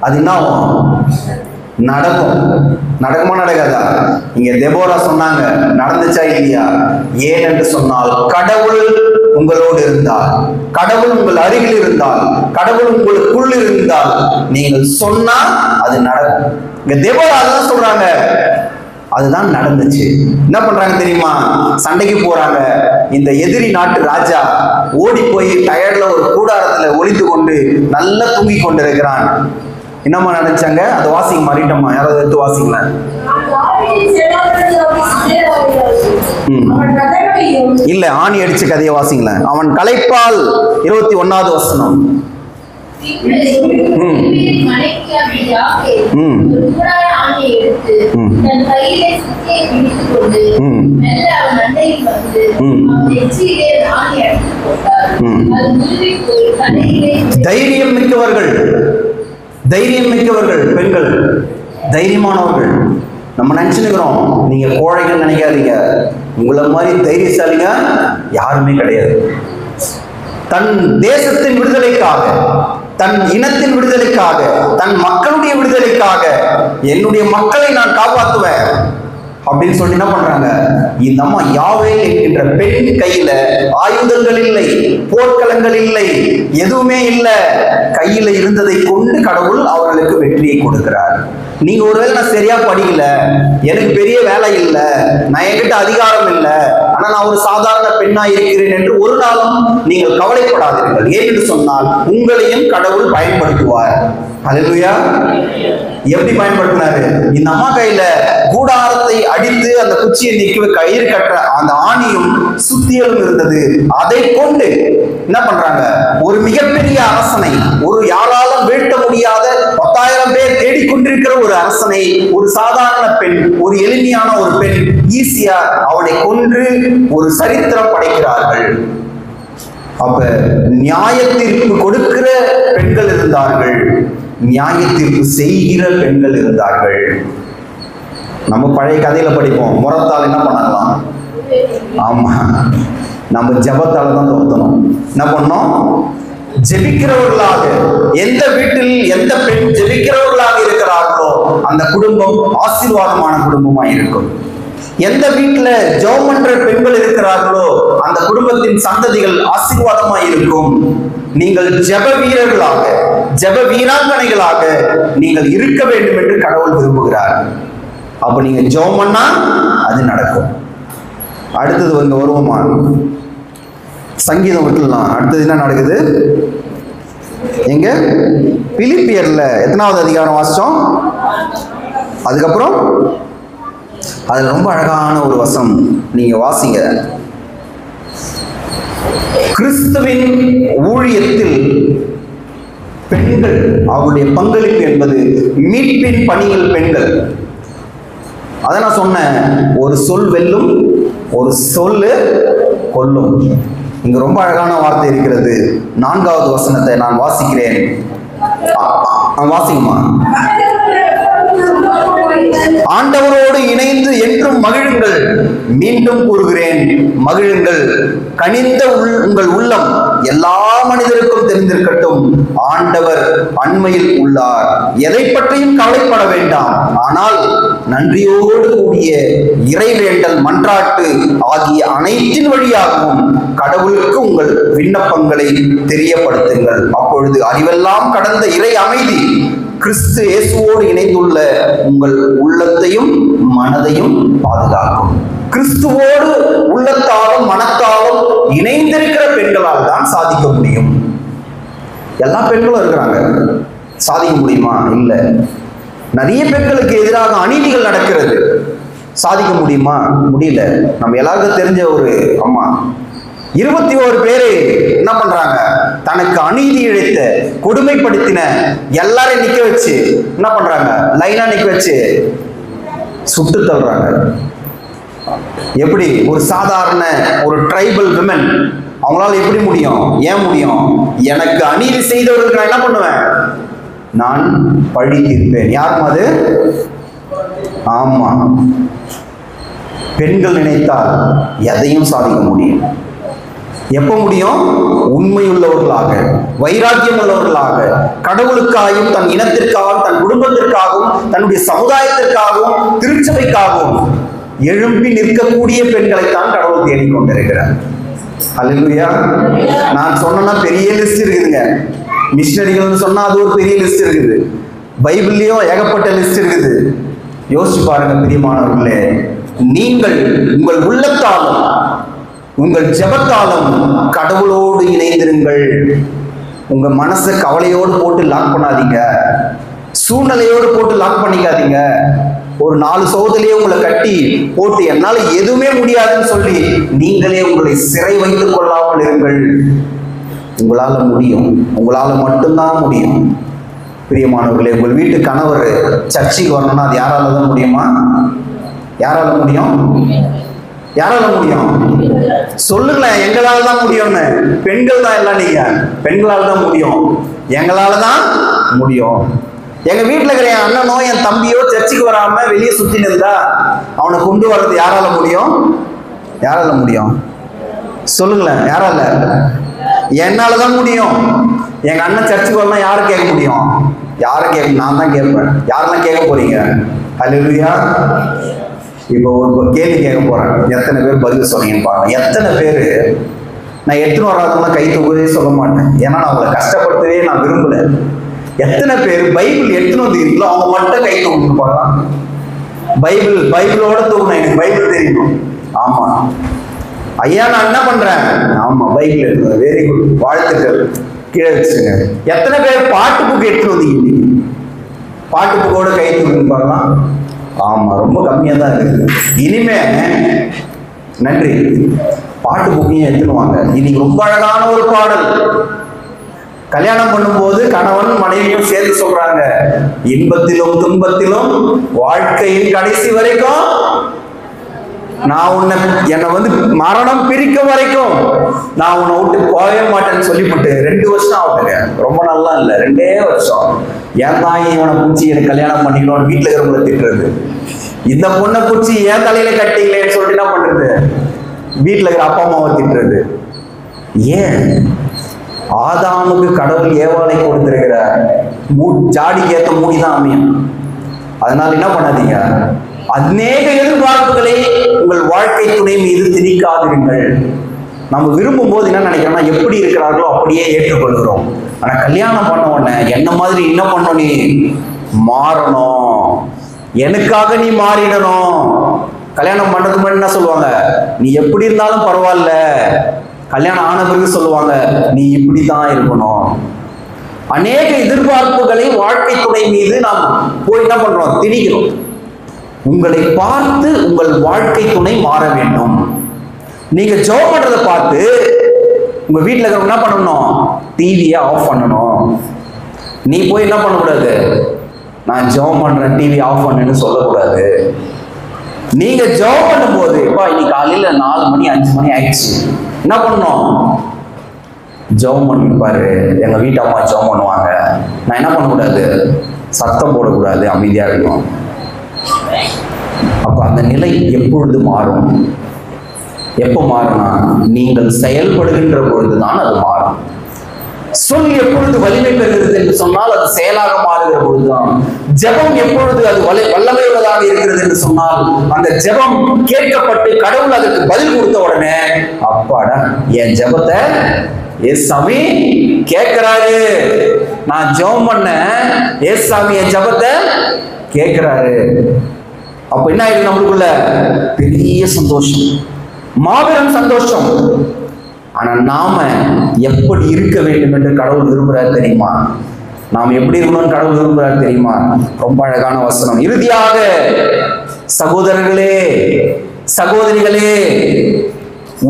S1: அது என்ன ஆகும், நடக்கும். நடக்குமா நடக்காதா? இங்க தெபோரா சொன்னாங்க, நடந்துச்சா இல்லையா? ஏன் என்று சொன்னால், கடவுள் உங்களோடு இருந்தால், கடவுள் உங்கள் அருகில் இருந்தால், கடவுள் உங்களுக்குள் இருந்தால் நீங்கள் சொன்னா அது நடக்கும். இங்க தெபோரா அதான் சொல்றாங்க, அதுதான் நடந்துச்சு. என்ன பண்றாங்க தெரியுமா? சண்டைக்கு போறாங்க. இந்த எதிரி நாட்டு ராஜா ஓடி போய் டயர்ட்ல ஒரு கூடாரத்துல ஒளிந்து கொண்டு நல்லா தூங்கி கொண்டு இருக்கிறான். என்னம்மா நினைச்சாங்க? அதை வாசிங்க, மாறிட்டோம்மா, யாராவது எடுத்து வாசிங்கள. இல்ல, ஆணி அடிச்ச கதையை வாசிங்கள. அவன் களைப்பால் 21வது வசனம். தைரியம் மிக்கவர்கள், தைரியம் மிக்கவர்கள் பெண்கள், தைரியமானவர்கள். நம்ம நினைச்சுக்கிறோம், நீங்க கோழைகள் நினைக்காதீங்க, உங்களை மாதிரி தைரியசாலிங்க யாருமே கிடையாது. தன் தேசத்தின் விடுதலைக்காக, தன் இனத்தின் விடுதலைக்காக, தன் மக்களுடைய விடுதலைக்காக, என்னுடைய மக்களை நான் காப்பாற்றுவேன் அப்படின்னு சொல்லி என்ன பண்றாங்க, இந்த அம்மா யாவேல் என்கின்ற பெண் கையில ஆயுதங்கள் இல்லை, போர்க்களங்கள் இல்லை, எதுவுமே இல்லை, கையில இருந்ததை கொண்டு கடவுள் அவர்களுக்கு வெற்றியை கொடுக்கிறார். நீங்க ஒருவேளை நான் சரியா படிக்கல, எனக்கு பெரிய வேலை இல்லை, நான் என்கிட்ட அதிகாரம் இல்லை, ஆனா நான் ஒரு சாதாரண பெண்ணா இருக்கிறேன் என்று ஒரு நாளும் நீங்கள் கவலைப்படாதீர்கள். ஏன்னு சொன்னால் உங்களையும் கடவுள் பயன்படுத்துவார். அல்லேலூயா. எப்படி பயன்படுத்தினாரு? இந்த அம்மா கையில கூடாரத்தை அடித்து அந்த குச்சியை நிற்க கயிறு கட்டுற அந்த ஆணியும் சுத்தியலும் இருந்தது. அதை கொண்டு என்ன பண்றாங்க, ஒரு மிகப்பெரிய அரசனை, ஒரு யாராலும் வீழ்த்த முடியாத 10,000 பேர் தேடிக்கொண்டிருக்கிற ஒரு அரசனை ஒரு சாதாரண பெண், ஒரு எளிமையான ஒரு பெண் ஈஸியா அவனை கொன்று ஒரு சரித்திரம் படைக்கிறார்கள். அப்ப நியாயத்திற்கு கொடுக்கிற பெண்கள் இருந்தார்கள், நியாயத்திற்கு செய்கிற பெண்கள் இருந்தார்கள். நம்ம பழைய கதையில படிப்போம், முறத்தால் என்ன பண்ணலாம், ஆமா, நம்ம ஜெபத்தால தான் தோத்தணும். என்ன பண்ணோம்? ஜெபிக்கிறவர்களாக, எந்த வீட்டில் எந்த பெண் ஜெபிக்கிறவர்களாக இருக்கிறார்களோ அந்த குடும்பம் ஆசீர்வாதமான குடும்பமா இருக்கும். எந்த வீட்டுல ஜெபம் பண்ற பெண்கள் இருக்கிறார்களோ அந்த குடும்பத்தின் சந்ததிகள் ஆசீர்வாதமா இருக்கும். நீங்கள் ஜெப வீரர்களாக, ஜெப வீராங்கனைகளாக நீங்கள் இருக்க வேண்டும் என்று கடவுள் விரும்புகிறார். அப்ப நீங்க ஜெபம் பண்ணா அது நடக்கும். அடுத்தது வந்து வருவோமா? சங்கீதம் விட்டுலாம். அடுத்தது என்ன நடக்குது? எங்க? பிலிப்பியர்ல எத்தனாவது அதிகாரம் வாசிச்சோம்? அதுக்கப்புறம் அதுல ரொம்ப அழகான ஒரு வசனம் நீங்க வாசிங்க. கிறிஸ்துவின் ஊழியத்தில் பெண்கள் அவருடைய பங்களிப்பு என்பது மீட்பின் பணியில் பெண்கள். அதை நான் சொன்னேன், ஒரு சொல் வெல்லும், ஒரு சொல்லு கொல்லும். இங்க ரொம்ப அழகான வார்த்தை இருக்கிறது. 4வது வசனத்தை நான் வாசிக்கிறேன். வாசிக்குமா? ஆண்டவரோடு இணைந்து என்றும் மகிழுங்கள். மீண்டும் கூறுகிறேன், மகிழுங்கள். கனிந்த உங்கள் உள்ளம் எல்லா மனிதருக்கும் தெரிந்திருக்கட்டும், ஆண்டவர் அண்மையில் உள்ளார். எதை பற்றியும் கவலைப்பட வேண்டாம், ஆனால் நன்றியோடு கூடிய இறைவேண்டல், மன்றாட்டு ஆகிய அனைத்தின் வழியாகவும் கடவுளுக்கு உங்கள் விண்ணப்பங்களை தெரியப்படுத்துங்கள். அப்பொழுது அறிவெல்லாம் கடந்த இறை அமைதி கிறிஸ்து இயேசுவோடு இணைந்துள்ள உங்கள் உள்ளத்தையும் மனதையும் பாதுகாக்கும். கிறிஸ்துவோடு உள்ளத்தாலும் மனத்தாலும் இணைந்திருக்கிற பெண்களால் தான் சாதிக்க முடியும். எல்லா பெண்களும் இருக்கிறாங்க, சாதிக்க முடியுமா? இல்லை. நிறைய பெண்களுக்கு எதிராக அநீதிகள் நடக்கிறது, சாதிக்க முடியுமா? முடியல. நம்ம எல்லாருக்கும் தெரிஞ்ச ஒரு அம்மா 21 பேரை என்ன பண்றாங்க? தனக்கு அநீதி இழைத்த, கொடுமைப்படுத்தின எல்லாரையும் நிக்க வச்சு என்ன பண்றாங்க? லைனா நிக்க வச்சு சுட்டு தள்ளுறாங்க. எப்படி? ஒரு சாதாரண ஒரு ட்ரைபல் விமன் அவங்களால எப்படி முடியும்? ஏன் முடியும்? எனக்கு அநீதி செய்தவர்களுக்கு நான் என்ன பண்ணுவேன்? நான் பழி தீர்ப்பேன். யாரும் அது? ஆமா, பெண்கள் நினைத்தால் எதையும் சாதிக்க முடியும். எப்ப முடியும்? உண்மையுள்ளவர்களாக, வைராக்கியம் உள்ளவர்களாக, கடவுளுக்காகவும் தன் இனத்திற்காகவும் தன் குடும்பத்திற்காகவும் தன்னுடைய சமுதாயத்திற்காகவும் திருச்சபைக்காகவும் எழும்பி நிற்கக்கூடிய பெண்களைத்தான் கடவுள் தேடிக்கொண்டிருக்கிறார். அல்லேலூயா. நான் சொன்னா பெரிய லிஸ்ட் இருக்குதுங்க. மிஷனரிகள் சொன்னா அது ஒரு பெரிய லிஸ்ட் இருக்குது. பைபிள்லயும் ஏகப்பட்ட லிஸ்ட் இருக்குது. யோசிச்சு பாருங்க பிரியமானவர்களே. நீங்கள் உங்கள் உள்ளத்தாலும் உங்கள் ஜெபத்தாலும் கடவுளோடு இணைந்திருங்கள். உங்க மனசை கவலையோடு போட்டு லாக் பண்ணாதீங்க, சூழ்நிலையோடு போட்டு லாக் பண்ணிக்காதீங்க. ஒரு 4 சோதனையே உங்களை கட்டி போட்டு என்னால் எதுவுமே முடியாதுன்னு சொல்லி நீங்களே உங்களை சிறை வைத்துக் கொள்ளாமல் இருங்கள். உங்களால முடியும், உங்களால மட்டும்தான் முடியும். பிரியமானவர்களே, உங்கள் வீட்டு கணவர் சர்ச்சைக்கு வரணும்னா அது யாரால தான் முடியுமா? யாரால முடியும்? யாரால முடியும்? சொல்லுங்களேன். எங்களால தான் முடியும்னு. பெண்கள் தான் எல்லாம். நீங்க பெண்களால தான் முடியும், எங்களால தான் முடியும். எங்க வீட்டுல இருக்கிற என் அண்ணனோ என் தம்பியோ சர்ச்சுக்கு வராம வெளியே சுத்தி இருந்தா அவனை கொண்டு வர்றது யாரால முடியும்? யாரால முடியும்? சொல்லுங்களேன். யாரால? என்னாலதான் முடியும். எங்க அண்ணன் சர்ச்சுக்கு வரலாம் யாரு கேட்க முடியும்? யாரை கேட்க? நான் தான் கேட்பேன். யாரெல்லாம் கேட்க போறீங்க? அல்லேலூயா. இப்போ ஒரு கேள்வி கேட்க போறேன். எத்தனை பேர் பதில் சொன்னீங்கன்னு பாருங்க. எத்தனை பேரு? நான் எடுத்துன்னு வராதவங்க கை தூக்கவே சொல்ல மாட்டேன், ஏன்னா நான் அவங்களை கஷ்டப்படுத்தவே நான் விரும்பல. எத்தனை பேர் பைபிள் எடுத்துன்னு வந்துருக்கீங்களோ அவங்க மட்டும் கை தூக்கணும் பாக்கலாம். பைபிளோட தூக்கணும். எனக்கு பைபிள் தெரியணும். ஆமா ஐயா, நான் என்ன பண்றேன்? ஆமா, பைபிள் எடுக்கணும். வெரி குட், வாழ்த்துக்கள். கீழே வச்சுங்க. எத்தனை பேர் பாட்டு புக்கு எடுத்துன்னு வந்தீங்க? பாட்டு புக்கோட கை தூக்கணும் பாக்கலாம். ஆமா, ரொம்ப கம்மியா தான் இருக்குது. இனிமே நன்றி, பாட்டு புக்கையும் எடுத்துனுவாங்க. இன்னைக்கு ரொம்ப அழகான ஒரு பாடல். கல்யாணம் பண்ணும்போது கணவன் மனைவியும் சேர்ந்து சொல்றாங்க, இன்பத்திலும் துன்பத்திலும் வாழ்க்கையின் கடைசி வரைக்கும் நான் என்னை மரணம் பிரிக்க வரைக்கும் நான் உன்னை விட்டு போகவே மாட்டேன்னு சொல்லிவிட்டு 2 வருஷம் ஆகுதுங்க. ரொம்ப நல்லா இல்லை, 2 வருஷம். ஏன் தான் இவனை பூச்சி எனக்கு கல்யாணம் பண்ணிக்கணும்னு வீட்டில் இருக்கிறவங்களை திட்டுறது. இந்த பொண்ணை பூச்சி ஏன் தலையில கட்டிங்களேன்னு சொல்லிட்டு என்ன பண்றது? வீட்டில் இருக்கிற அப்பா அம்மாவை திட்டுறது. ஏன்? ஆதாமுக்கு கடவுள் ஏவாளை கொடுத்திருக்கிற ஜாடிக்கு ஏற்ற மூடி தான் அமையும். அதனால என்ன பண்ணாதீங்க, அநேக எதிர்பார்ப்புகளை உங்கள் வாழ்க்கை துணை மீது திணிக்காதிருங்கள். நம்ம விரும்பும் போது என்ன நினைக்கிறோம்னா, எப்படி இருக்கிறார்களோ அப்படியே ஏற்றுக்கொள்கிறோம். ஆனா கல்யாணம் பண்ண உடனே என்ன மாதிரி என்ன பண்ணணும், நீ மாறணும், எனக்காக நீ மாறிடணும். கல்யாணம் பண்றதுக்கு முன்னாடி என்ன சொல்லுவாங்க, நீ எப்படி இருந்தாலும் பரவாயில்ல. கல்யாணம் ஆன பிறகு சொல்லுவாங்க, நீ இப்படித்தான் இருக்கணும். அநேக எதிர்பார்ப்புகளை வாழ்க்கை துணை மீது நாம் போய் என்ன பண்றோம், திணிக்கிறோம். உங்களை பார்த்து உங்கள் வாழ்க்கை துணை மாற வேண்டும். நீங்க ஜெபம் பண்றதை பார்த்து உங்க வீட்டில் இருக்கிறவங்க என்ன பண்ணணும், டிவியை ஆஃப் பண்ணணும். நீ போய் என்ன பண்ணக்கூடாது, நான் ஜெபம் பண்றேன் டிவி ஆஃப் பண்ணுன்னு சொல்லக்கூடாது. நீங்க ஜெபம் பண்ணும்போது, இன்னைக்கு காலையில 4 மணி 5 மணி ஆயிடுச்சு, என்ன பண்ணணும், ஜெபம் பண்ணி பாரு. எங்க வீட்டு அம்மா ஜெபம் பண்ணுவாங்க, நான் என்ன பண்ணக்கூடாது, சத்தம் போடக்கூடாது, அமைதியா இருக்கும். அப்ப அந்த நிலை எப்பொழுது மாறும்? எப்ப மாறும்னா, நீங்கள் செயல்படுகின்ற பொழுதுதான் அது மாறும். சொல் எப்பொழுது வலிமை பெறுகிறது என்று சொன்னால் அது செயலாக மாறுகிற பொழுதுதான். ஜெபம் எப்பொழுது அது வல்லமை உள்ளதாக இருக்கிறது என்று சொன்னால் அந்த ஜெபம் கேட்கப்பட்டு கடவுள் அதற்கு பதில் கொடுத்த உடனே, அப்பாடா என் ஜெபத்தை ஏசாமி கேட்கிறாரு, நான் ஜெபம் பண்ண ஏசாமி என் ஜெபத்தை கேட்கிறாரு. அப்ப என்ன ஆயிடுது, நம்மளுக்குள்ள பெரிய சந்தோஷம், மாபெரும் சந்தோஷம். ஆனா நாம எப்படி இருக்க வேண்டும் என்று கடவுள் விரும்புறாரு தெரியுமா? நாம் எப்படி இருக்கணும்னு கடவுள் விரும்புறாரு தெரியுமா? ரொம்ப அழகான வசனம். இறுதியாக சகோதரர்களே, சகோதரிகளே,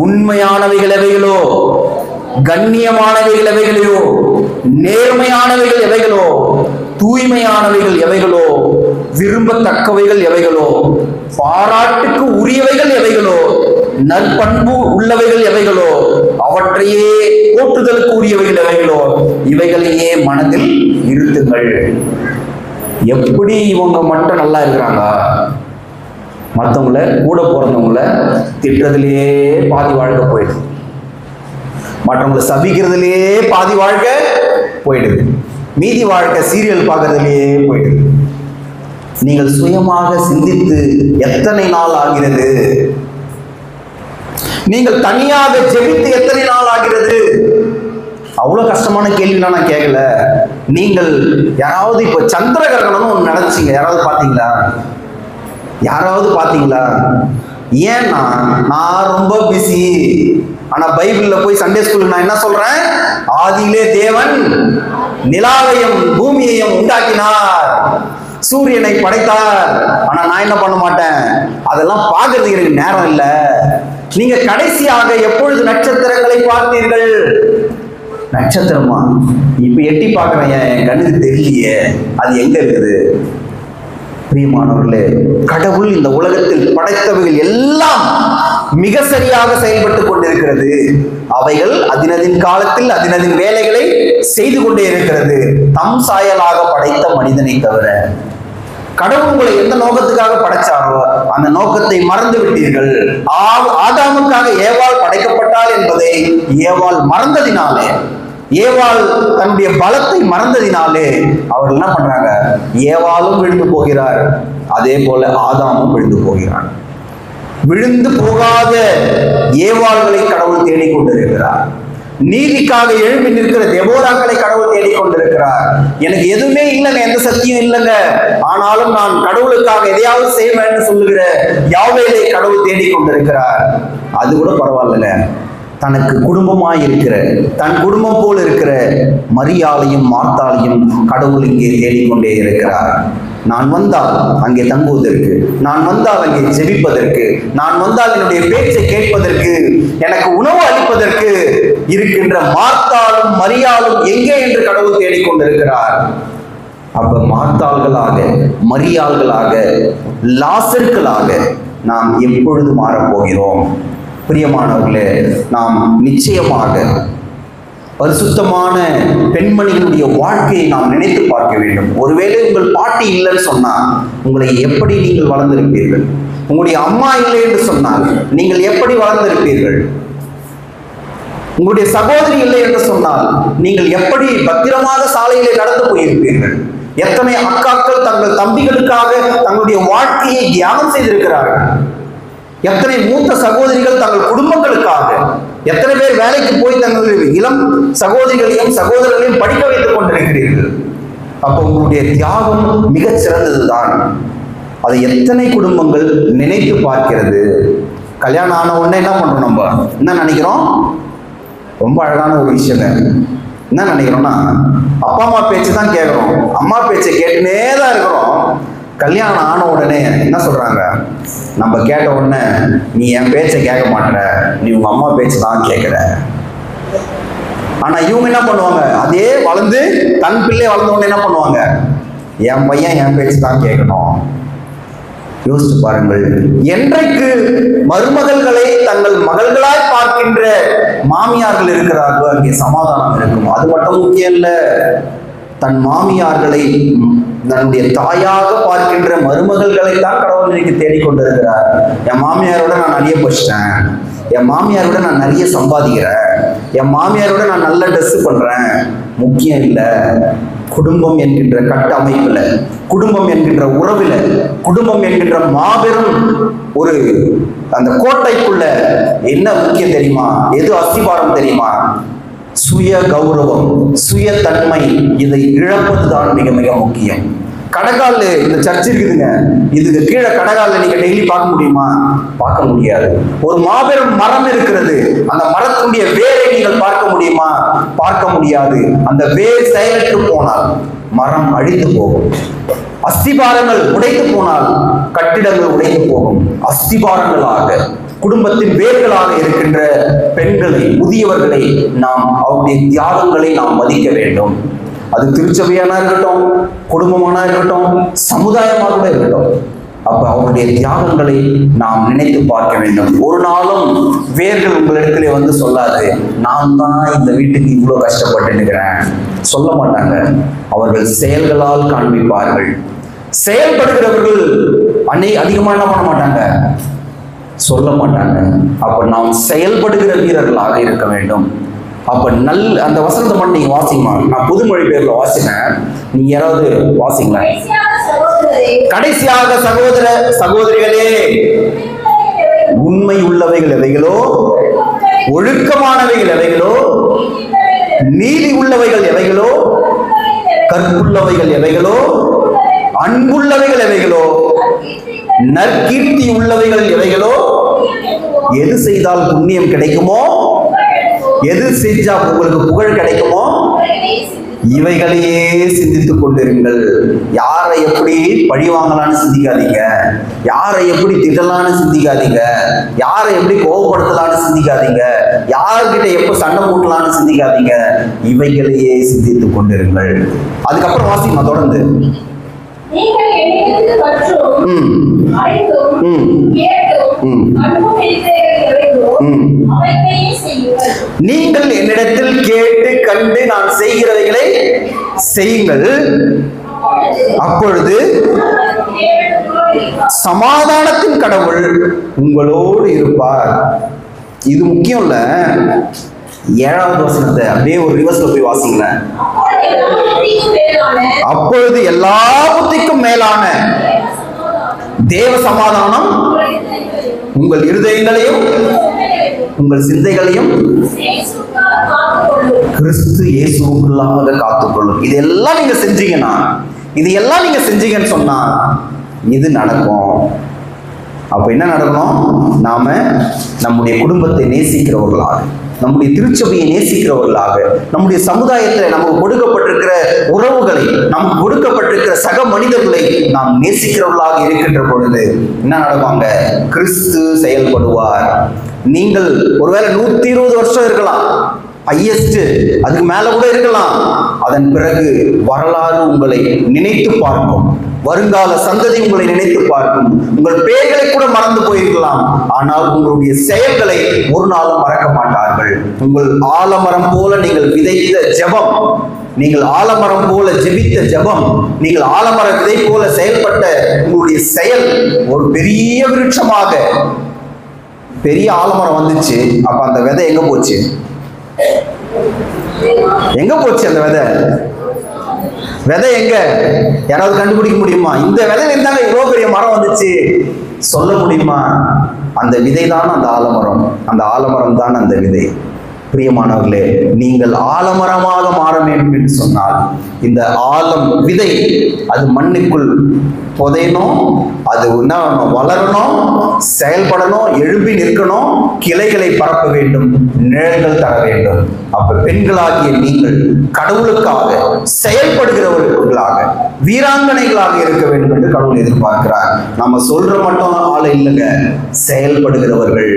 S1: உண்மையானவைகள் எவைகளோ, கண்ணியமானவைகள் எவைகளோ, நேர்மையானவைகள் எவைகளோ, தூய்மையானவைகள் எவைகளோ, விரும்பத்தக்கவைகள் எவைகளோ, பாராட்டுக்கு உரியவைகள் எவைகளோ, நற்பண்பு உள்ளவைகள் எவைகளோ, அவற்றையே போற்றுதலுக்கு உரியவைகள் எவைகளோ, இவைகளையே மனதில் இருத்துங்கள். எப்படி இவங்க மட்டும் நல்லா இருக்கிறாங்க, மற்றவங்கள கூட பிறந்தவங்கள திட்டுறதுலயே பாதி வாழ்க்கை போயிடுது, மற்றவங்களை சபிக்கிறதுலயே பாதி வாழ்க்கை போயிடுது, மீதி வாழ்க்கை சீரியல் பார்க்கறதுலயே போயிடுது. நீங்கள் சுயமாக சிந்தித்து எத்தனை நாள் ஆகிறது? நீங்கள் தனியாக ஜெபித்து எத்தனை நாள் ஆகிறது? அவ்வளவு கஷ்டமான கேள்விலாம் நான் கேட்கல. நீங்கள் யாராவது இப்ப சந்திர கிரகணம்னு ஒன்று நடந்துச்சிங்க, யாராவது பார்த்தீங்களா? யாராவது பார்த்தீங்களா? ஏன்னா நான் ரொம்ப பிஸி. ஆனா பைபிள்ல போய் சண்டே ஸ்கூலுக்கு நான் என்ன சொல்றேன், ஆதியிலே தேவன் நிலாவையும் பூமியையும் உண்டாக்கினார், சூரியனை படைத்தார். ஆனா நான் என்ன பண்ண மாட்டேன், அதெல்லாம் பார்க்கறதுக்கு எனக்கு நேரம் இல்லை. நீங்க கடைசியாக எப்பொழுது நட்சத்திரங்களை பார்த்தீர்கள்? நட்சத்திரமா? இப்ப எட்டி பார்க்கிறேன், என் கண்ணுக்கு தெரியலையே, அது எங்க இருக்குது? பிரியமானவர்களே, கடவுள் இந்த உலகத்தில் படைத்தவைகள் எல்லாம் மிக சரியாக செயல்பட்டு கொண்டிருக்கிறது. அவைகள் அதினதின் காலத்தில் அதினதின் வேலைகளை செய்து கொண்டே இருக்கிறது, தம் சாயலாக படைத்த மனிதனை தவிர. கடவுள் உங்களை எந்த நோக்கத்துக்காக படைச்சாரோ அந்த நோக்கத்தை மறந்து விட்டீர்கள். ஆதாமுக்காக ஏவாள் படைக்கப்பட்டாள் என்பதை ஏவாள் மறந்ததினாலே, ஏவாள் தன்னுடைய பலத்தை மறந்ததினாலே அவர்கள் என்ன பண்றாங்க, ஏவாளும் விழுந்து போகிறார், அதே போல ஆதாமும் விழுந்து போகிறார். விழுந்து போகாத ஏவாள்களை கடவுள் தேடிக்கொண்டிருக்கிறார். நீதிக்காக எழுப்பி நிற்கிற தெபோராக்களை கடவுள் தேடிக்கொண்டிருக்கிறார். எனக்கு எதுவுமே இல்லைங்க, எந்த சக்தியும் இல்லைங்க, ஆனாலும் நான் கடவுளுக்காக எதையாவது செய்வேன்னு சொல்லுகிற யாவேலை கடவுள் தேடிக்கொண்டிருக்கிறார். அது கூட பரவாயில்லைங்க, தனக்கு குடும்பமாய் இருக்கிற, தன் குடும்பம் போல் இருக்கிற மரியாளையும் மார்த்தாளையும் கடவுள் இங்கே தேடிக்கொண்டே இருக்கிறார். நான் வந்தால் அங்கே தங்குவதற்கு, நான் வந்தால் அங்கே ஜெபிப்பதற்கு, நான் வந்தால் என்னுடைய பேச்சை கேட்பதற்கு, எனக்கு உணவு அளிப்பதற்கு இருக்கின்ற மார்த்தாளும் மரியாளும் எங்கே என்று கடவுள் தேடிக்கொண்டிருக்கிறார். அப்ப மார்த்தாள்களாக, மரியாள்களாக, லாசர்களாக நாம் எப்பொழுது மாறப்போகிறோம்? பிரியமானவர்களே, நாம் நிச்சயமாக பரிசுத்தமான பெண்மணிகளுடைய வாழ்க்கையை நாம் நினைத்து பார்க்க வேண்டும். ஒருவேளை உங்கள் பாட்டி இல்லைன்னு சொன்னா உங்களை எப்படி நீங்கள் வளர்ந்திருப்பீர்கள்? உங்களுடைய அம்மா இல்லை என்று சொன்னால் நீங்கள் எப்படி வளர்ந்திருப்பீர்கள்? உங்களுடைய சகோதரி இல்லை என்று சொன்னால் நீங்கள் எப்படி பத்திரமாக சாலையிலே நடந்து போயிருப்பீர்கள்? எத்தனை அக்காக்கள் தங்கள் தம்பிகளுக்காக தங்களுடைய வாழ்க்கையை தியாகம் செய்திருக்கிறார்கள். எத்தனை மூத்த சகோதரிகள் தங்கள் குடும்பங்களுக்காக, எத்தனை பேர் வேலைக்கு போய் தங்களுடைய இளம் சகோதரிகளையும் சகோதரர்களையும் படிக்க வைத்துக் கொண்டிருக்கிறீர்கள். அப்போ உங்களுடைய தியாகம் மிகச் சிறந்ததுதான். அதை எத்தனை குடும்பங்கள் நினைத்து பார்க்கிறது? கல்யாணம் ஆன உடனே என்ன பண்றோம்? நம்ம என்ன நினைக்கிறோம்? ரொம்ப அழகான ஒரு விஷயம். என்ன நினைக்கிறோம்னா, அப்பா அம்மா பேச்சு தான் கேட்கிறோம், அம்மா பேச்சை கேட்டுனே தான் இருக்கிறோம். கல்யாணம் ஆன உடனே என்ன சொல்றாங்க? நம்ம கேட்ட உடனே நீ என் பேச்சை கேட்க மாட்டேற, நீ உங்க அம்மா பேச்சு தான் கேட்கிற. ஆனா இவங்க என்ன பண்ணுவாங்க? அதே வளர்ந்து தன் பிள்ளை வளர்ந்த உடனே என்ன பண்ணுவாங்க? என் பையன் என் பேச்சு தான் கேட்கணும். யோசிச்சு பாருங்கள். என்றைக்கு மருமகள்களை தங்கள் மகள்களாய் பார்க்கின்ற மாமியார்கள் இருக்கிறார்களோ அங்கே சமாதானம் இருக்கும். அது மட்டும் முக்கியம் இல்ல, தன் மாமியார்களை தன்னுடைய தாயாக பார்க்கின்ற மருமகள்களை தான் கடவுள் இன்னைக்கு தேடிக்கொண்டிருக்கிறார். என் மாமியாரோட நான் நிறைய படிச்சிட்டேன், என் மாமியாரோட நான் நிறைய சம்பாதிக்கிறேன், என் மாமியாரோட நான் நல்ல ட்ரெஸ் பண்றேன். முக்கியம் இல்லை. குடும்பம் என்கின்ற கட்டமைப்புல, குடும்பம் என்கின்ற உறவுல, குடும்பம் என்கின்ற மாபெரும் ஒரு அந்த கோட்டைக்குள்ள என்ன முக்கியம் தெரியுமா? எது அஸ்திபாரம் தெரியுமா? சுய கௌரவம், சுய தன்மை. இதை இழப்பதுதான் மிக மிக முக்கியம். கடகால் இந்த சர்ச் இருக்குதுங்க, இதுக்கு கீழே கடகால நீங்க டெய்லி பார்க்க முடியுமா? பார்க்க முடியாது. ஒரு மாபெரும் மரம் இருக்கிறது, அந்த மரத்துடைய வேரை நீங்கள் பார்க்க முடியுமா? பார்க்க முடியாது. அந்த வேர் செயலற்று போனால் மரம் அழிந்து போகும். அஸ்திபாரங்கள் உடைத்து போனால் கட்டிடங்கள் உடைத்து போகும். அஸ்திபாரங்களாக, குடும்பத்தின் வேர்களாக இருக்கின்ற பெண்களை, முதியவர்களை நாம், அவருடைய தியாகங்களை நாம் மதிக்க வேண்டும். அது திருச்சபையானா இருக்கட்டும், குடும்பமானா இருக்கட்டும், சமுதாயமாக கூட இருக்கட்டும். அப்ப அவருடைய தியாகங்களை நாம் நினைத்து பார்க்க வேண்டும். ஒரு நாளும் வேர்கள் உங்களிடத்திலே வந்து சொல்லாது, நான் தான் இந்த வீட்டுக்கு இவ்வளவு கஷ்டப்பட்டு இருக்கிறேன், சொல்ல மாட்டாங்க. அவர்கள் செயல்களால் காண்பிப்பார்கள். செயல்படுகிறவர்கள் அதிகமா என்ன பண்ண மாட்டாங்க? சொல்ல மாட்டாங்க. அப்ப நாம் செயல்படுகிற வீரர்களாக இருக்க வேண்டும். அப்ப அந்த வசனத்தை மட்டும் நீங்க வாசிங்கம்மா. நான் புதுமொழி பேர்ல வாசினேன், நீங்க யாராவது வாசிங்களா? கடைசியாக சகோதர சகோதரிகளே, உண்மை உள்ளவைகள் எவைகளோ, ஒழுக்கமானவைகள் எவைகளோ, நீதி உள்ளவைகள் எவைகளோ, கற்புள்ளவைகள் எவைகளோ, அன்புள்ளவைகள் எவைகளோ, நற்கீர்த்தி உள்ளவைகள் எவைகளோ, எது செய்தால் புண்ணியம் கிடைக்குமோ, எது செஞ்சா உங்களுக்கு புகழ் கிடைக்குமோ, இவைகளையே சிந்தித்துக் கொண்டிருங்கள். யாரை எப்படி பழி வாங்கலான்னு சிந்திக்காதீங்க, யாரை எப்படி திட்டலான்னு சிந்திக்காதீங்க, யாரை எப்படி கோபப்படுத்தலான்னு சிந்திக்காதீங்க, யார்கிட்ட எப்ப சண்டை போட்டலான்னு சிந்திக்காதீங்க. இவைகளையே சிந்தித்துக் கொண்டிருங்கள். அதுக்கப்புறம் வாசிமா தொடர்ந்து. நீங்கள் என்னிடத்தில் கேட்டு கண்டு நான் செய்கிறவைகளை செய்யுங்கள், அப்பொழுது சமாதானத்தின் கடவுள் உங்களோடு இருப்பார். இது முக்கியம் இல்ல. 7வது வசனத்தை அப்படியே ஒரு ரிவர்ஸ்ல போய் வாசிங்களேன். அப்பொழுது எல்லா புத்திக்கும் மேலான தேவ சமாதானம் உங்கள் இருதயங்களையும் உங்கள் சிந்தைகளையும் கிறிஸ்து இயேசுவுக்குள்ளாக காத்துக்கொள்ளும். இதெல்லாம் நீங்க செஞ்சீங்கன்னா, இதையெல்லாம் நீங்க செஞ்சீங்கன்னு சொன்னா இது நடக்கும். அப்ப என்ன நடக்கணும்? நாம நம்முடைய குடும்பத்தை நேசிக்கிறவர்களாக, நம்முடைய திருச்சபையை நேசிக்கிறவர்களாக, நம்முடைய சமுதாயத்தில் நமக்கு கொடுக்கப்பட்டிருக்கிற உறவுகளை, நமக்கு கொடுக்கப்பட்டிருக்கிற சக மனிதர்களை நாம் நேசிக்கிறவர்களாக இருக்கின்ற பொழுது என்ன நடப்பாங்க? கிறிஸ்து செயல்படுவார். நீங்கள் ஒருவேளை 120 வருஷம் இருக்கலாம், ஹையஸ்ட் அதுக்கு மேல கூட இருக்கலாம். அதன் பிறகு வரலாறு உங்களை நினைத்து பார்க்கும், வருங்கால சந்ததி உங்களை நினைத்து பார்க்கும். உங்கள் பெயர்களை கூட மறந்து போயிருக்கலாம், ஆனால் உங்களுடைய செயல்களை ஒரு நாளும் மறக்க மாட்டார்கள். உங்கள் ஆலமரம் போல நீங்கள் விதைத்த ஜெபம் நீங்கள் ஆலமரம் போல ஜெபித்த ஜெபம், நீங்கள் ஆலமர விதை போல செயல்பட்ட உங்களுடைய செயல் ஒரு பெரிய விருட்சமாக, பெரிய ஆலமரம் வந்துச்சு. அப்ப அந்த விதை எங்க போச்சு? எங்க போச்சு அந்த விதை? விதை எங்க? யாராவது கண்டுபிடிக்க முடியுமா? இந்த விதையில இருந்தாங்க இவ்வளவு பெரிய மரம் வந்துச்சு சொல்ல முடியுமா? அந்த விதை தான் அந்த ஆலமரம், அந்த ஆலமரம் தான் அந்த விதை. பிரியமானவர்களே, நீங்கள் ஆலமரமாக மாற வேண்டும் என்று சொன்னால் இந்த ஆலம் விதை அது மண்ணுக்குள் புதையணும், அது என்ன வளரணும், செயல்படணும், எழுப்பி நிற்கணும், கிளைகளை பரப்ப வேண்டும், நிழல்கள் தர வேண்டும். அப்ப பெண்களாகிய நீங்கள் கடவுளுக்காக செயல்படுகிறவர்களாக, வீராங்கனைகளாக இருக்க வேண்டும் என்று கடவுள் எதிர்பார்க்கிறார். நம்ம சொல்ற மட்டும் ஆள் இல்லைங்க, செயல்படுகிறவர்கள்.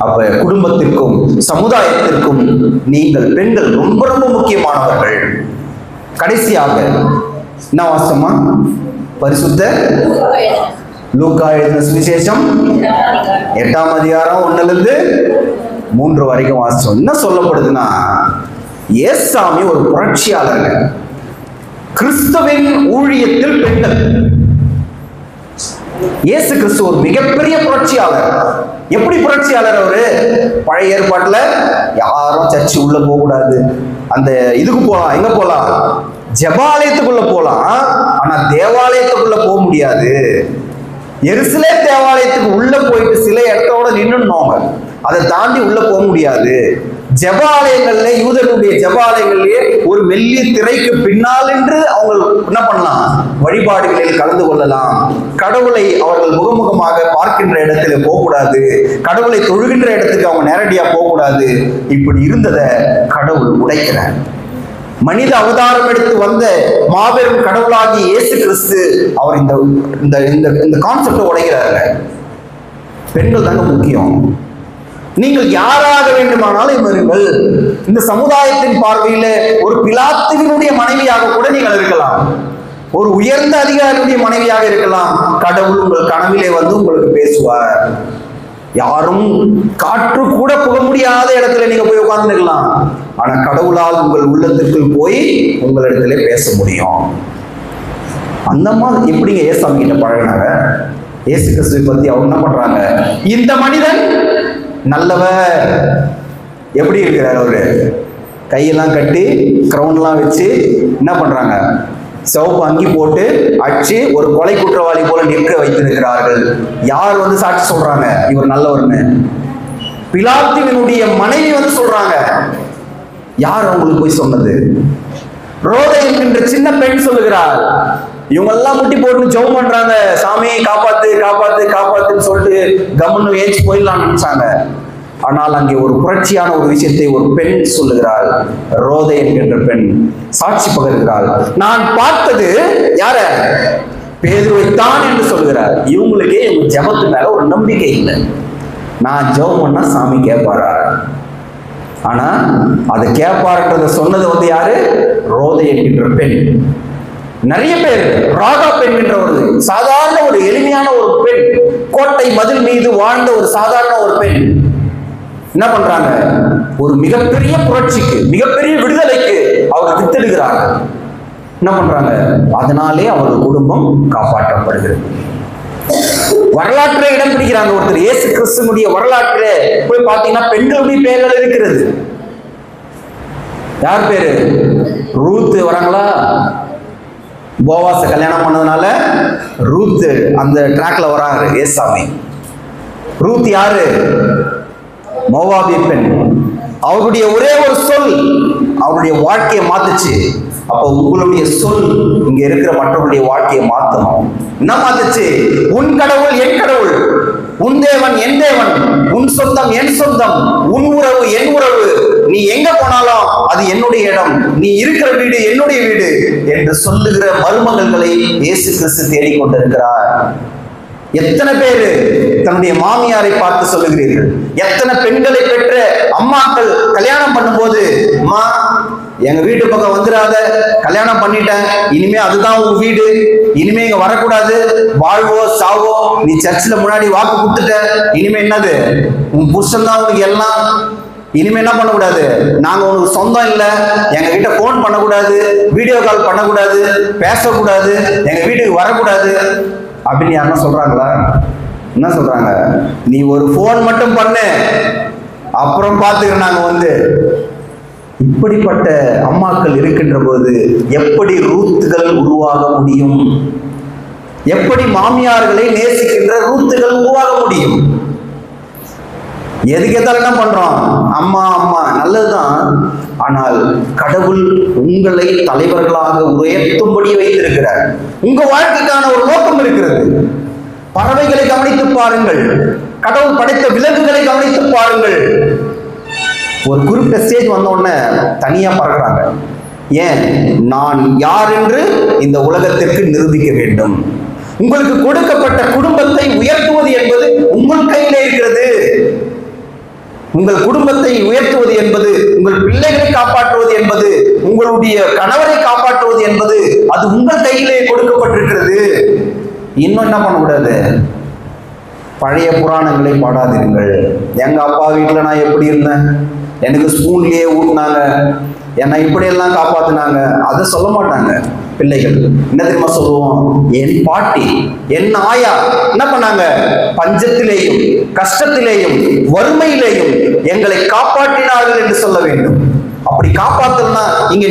S1: அப்ப குடும்பத்திற்கும் சமுதாயத்திற்கும் நீங்கள் பெண்கள் ரொம்ப ரொம்ப முக்கியமானவர்கள். கடைசியாக என்ன வாசமா? பரிசுத்த லூக்கா எழுதின சுவிசேஷம் 8ஆம் அதிகாரம் 1 to 3 வரைக்கும் வாசிச்சோம். என்ன சொல்லப்படுதுன்னா, ஏசாமி ஒரு புரட்சியாளர். கிறிஸ்துவின் ஊழியத்தில் பெண்கள். இயேசு கிறிஸ்து ஒரு மிகப்பெரிய புரட்சியாளர். எப்படி புரட்சியாளர் அவரு? பழைய ஏற்பாட்டுல யாரும் சர்ச்சு உள்ள போக கூடாது, அந்த இதுக்கு போலாம், எங்க போலாம்? ஜெபாலயத்துக்குள்ள போலாம். ஆனா தேவாலயத்துக்குள்ள போக முடியாது. எருசலேம் தேவாலயத்துக்கு உள்ள போயிட்டு சில இடத்தோட நின்னுனோங்க, அதை தாண்டி உள்ள போக முடியாது. ஜெபாலயங்கள்ல, யூதர்களுடைய ஜெபாலயங்கள்லயே ஒரு மெல்லிய திரைக்கு பின்னால் என்று அவங்க என்ன பண்ணலாம்? வழிபாடுகளில் கலந்து கொள்ளலாம். கடவுளை அவர்கள் முகமுகமாக பார்க்கின்ற இடத்துல போகக்கூடாது, கடவுளை தொழுகின்ற இடத்துக்கு அவங்க நேரடியா போகக்கூடாது. இப்படி இருந்ததை கடவுள் உடைக்கிறார். மனித அவதாரம் எடுத்து வந்த மாபெரும் கடவுளாகி இயேசு கிறிஸ்து அவர் இந்த கான்செப்டை உடைக்கிறாரு. பெண்கள் தாங்க முக்கியம். நீங்கள் யாராக வேண்டுமானாலும் இருங்கள். இந்த சமுதாயத்தின் பார்வையில ஒரு பிலாத்துவினுடைய மனைவியாக கூட நீங்கள் இருக்கலாம், ஒரு உயர்ந்த அதிகாரியுடைய மனைவியாக இருக்கலாம். கடவுள் உங்கள் கனவிலே வந்து உங்களுக்கு பேசுவார். யாரும் காற்று கூட புக முடியாத இடத்துல நீங்க போய் உட்கார்ந்து இருக்கலாம், ஆனா கடவுளால் உங்கள் உள்ளத்திற்குள் போய் உங்களிடத்துல பேச முடியும். அந்த மாதிரி எப்படிங்க ஏசாமி கிட்ட பழகினாங்க? இயேசு கிறிஸ்துவை பத்தி அவங்க என்ன பண்றாங்க? இந்த மனிதன் நல்லவர். எப்படி இருக்கிறார் அவரு? கையெல்லாம் கட்டி கிரவுண்ட்லாம் வச்சு என்ன பண்றாங்க? சிவப்பு அங்கி போட்டு அடிச்சு ஒரு கொலை குற்றவாளி போல நிற்க வைத்திருக்கிறார்கள். யார் வந்து சாட்சி சொல்றாங்க இவர் நல்லவர்னு? பிலாத்துவினுடைய மனைவி வந்து சொல்றாங்க. யார் அவங்களுக்கு போய் சொன்னது? ரோதை என்கின்ற சின்ன பெண் சொல்லுகிறார். இவங்க எல்லாம் முட்டி போட்டு ஜெபம் பண்றாங்க, சாமி காப்பாத்து காப்பாத்து காப்பாத்துன்னு சொல்லிட்டு கம்முன்னு ஏச்சு போயிடலாம்னு நினைச்சாங்க. ஆனால் அங்கே ஒரு புரட்சியான ஒரு விஷயத்தை ஒரு பெண் சொல்லுகிறாள். ரோதை என்கின்ற பெண் சாட்சி பகர்கிறாள். நான் பார்த்தது யார? பேதுருவைத்தான் என்று சொல்கிறார். இவங்களுக்கே இவங்க ஜெபத்து மேல ஒரு நம்பிக்கை இல்லை. நான் ஜெபம் பண்ணா சாமி கேட்பாரா? ஆனா அதை கேட்பாருன்றத சொன்னது வந்து யாரு? ரோதை என்கின்ற பெண். நிறைய பேர் ராகா பெண் என்ற ஒரு சாதாரண ஒரு எளிமையான ஒரு பெண், கோட்டை மதில் மீது வாழ்ந்த ஒரு சாதாரண ஒரு பெண் என்ன பண்றாங்க? ஒரு மிகப்பெரிய புரட்சிக்கு, மிகப்பெரிய விடுதலைக்கு அவங்க வித்திடுகிறார்கள். என்ன பண்றாங்க? அதனாலே அவர்கள் குடும்பம் காப்பாற்றப்படுகிறது. வரலாற்றை இடம் பிடிக்கிறாங்க. ஒருத்தர் இயேசு கிறிஸ்துனுடைய வரலாற்று போய் பார்த்தீங்கன்னா பெண்களுடைய பெயர்கள் இருக்கிறது. யார் பேரு? ரூத் வராங்களா? போவாச கல்யாணம் பண்ணதுனால ரூத் அந்த ட்ராக்ல வராரு ஏசாமி. ரூத் யாரு? மோவாபிய பெண். அவருடைய ஒரே ஒரு சொல் அவருடைய வாழ்க்கையை மாத்துச்சு. அப்ப உங்களுடைய சொல் இங்க இருக்கிற மற்றவருடைய வாழ்க்கையை மாத்தணும். என்ன மாத்துச்சு? உன் கடவுள் என் கடவுள், உன் தேவன் என் தேவன், உன் சொந்தம் என் சொந்தம், உன் உறவு என் உறவு, நீ எங்க போனாலும் அது என்னுடைய இடம், நீ இருக்கிற வீடு என்னுடைய வீடு என்று சொல்லுகிற மருமகள்களை இயேசு கிறிஸ்து தேடிக்கொண்டிருக்கிறார். எத்தனை பேரு தன்னுடைய மாமியாரை பார்த்து சொல்லுகிறீர்கள்? எத்தனை பெண்களை பெற்ற அம்மாக்கள் கல்யாணம் பண்ணும்போது, அம்மா எங்க வீட்டு பக்கம் வந்துடாத, கல்யாணம் பண்ணிட்டேன், இனிமே அதுதான் உன் வீடு, இனிமே இங்க வரக்கூடாது, வாழ்வோ சாவோ, நீ சர்ச்சில் முன்னாடி வாக்கு கொடுத்துட்ட, இனிமே என்னது உன் புருஷன் தான் உனக்கு எல்லாம், இனிமே என்ன பண்ணக்கூடாது, நாங்க உனக்கு சொந்தம் இல்லை, எங்க கிட்ட போன் பண்ணக்கூடாது, வீடியோ கால் பண்ணக்கூடாது, பேசக்கூடாது, எங்க வீட்டுக்கு வரக்கூடாது அப்படின்னு யாருன்னா சொல்றாங்களா? என்ன சொல்றாங்க? நீ ஒரு போன் மட்டும் பண்ணு, அப்புறம் பார்த்துக்க நாங்க வந்து. இப்படிப்பட்ட அம்மாக்கள் இருக்கின்ற போது எப்படி ரூத்துகள் உருவாக முடியும்? எப்படி மாமியார்களை நேசிக்கின்ற ரூத்துகள் உருவாக முடியும்? எதுக்கு எதாலும் என்ன பண்றோம்? அம்மா அம்மா நல்லதுதான். ஆனால் கடவுள் உங்களை தலைவர்களாக உயர்த்தும்படி வைத்திருக்கிறார். உங்க வாழ்க்கைக்கான ஒரு நோக்கம் இருக்கிறது. பறவைகளை கவனித்து பாருங்கள், கடவுள் படைத்த விலங்குகளை கவனித்து பாருங்கள். ஒரு குறிப்பிட்ட ஸ்டேஜ் வந்த உடனே தனியா பறக்கிறாங்க. ஏன்? நான் யார் என்று இந்த உலகத்திற்கு நிரூபிக்க வேண்டும். உங்களுக்கு கொடுக்கப்பட்ட குடும்பத்தை உயர்த்துவது என்பது உங்கள் கையிலே இருக்கிறது. உங்கள் குடும்பத்தை உயர்த்துவது என்பது, உங்கள் பிள்ளைகளை காப்பாற்றுவது என்பது, உங்களுடைய கணவரை காப்பாற்றுவது என்பது அது உங்கள் கையிலே கொடுக்கப்பட்டிருக்கிறது. இன்னும் என்ன பண்ணக்கூடாது? பழைய புராணங்களை பாடாதீர்கள். எங்க அப்பா வீட்டில் நான் எப்படி இருந்தேன், எனக்கு ஸ்பூன்லயே ஊட்டினாங்க, என்னை இப்படியெல்லாம் காப்பாத்தினாங்க, அதை சொல்ல மாட்டாங்க பிள்ளைகள். என்ன தெரியுமா சொல்லுவோம்? என் பாட்டி, என் ஆயா என்ன பண்ணாங்க? பஞ்சத்திலேயும் கஷ்டத்திலேயும் வறுமையிலேயும் எங்களை காப்பாற்றினார்கள் என்று சொல்ல வேண்டும். அப்படி காப்பாத்தலன்னா இங்க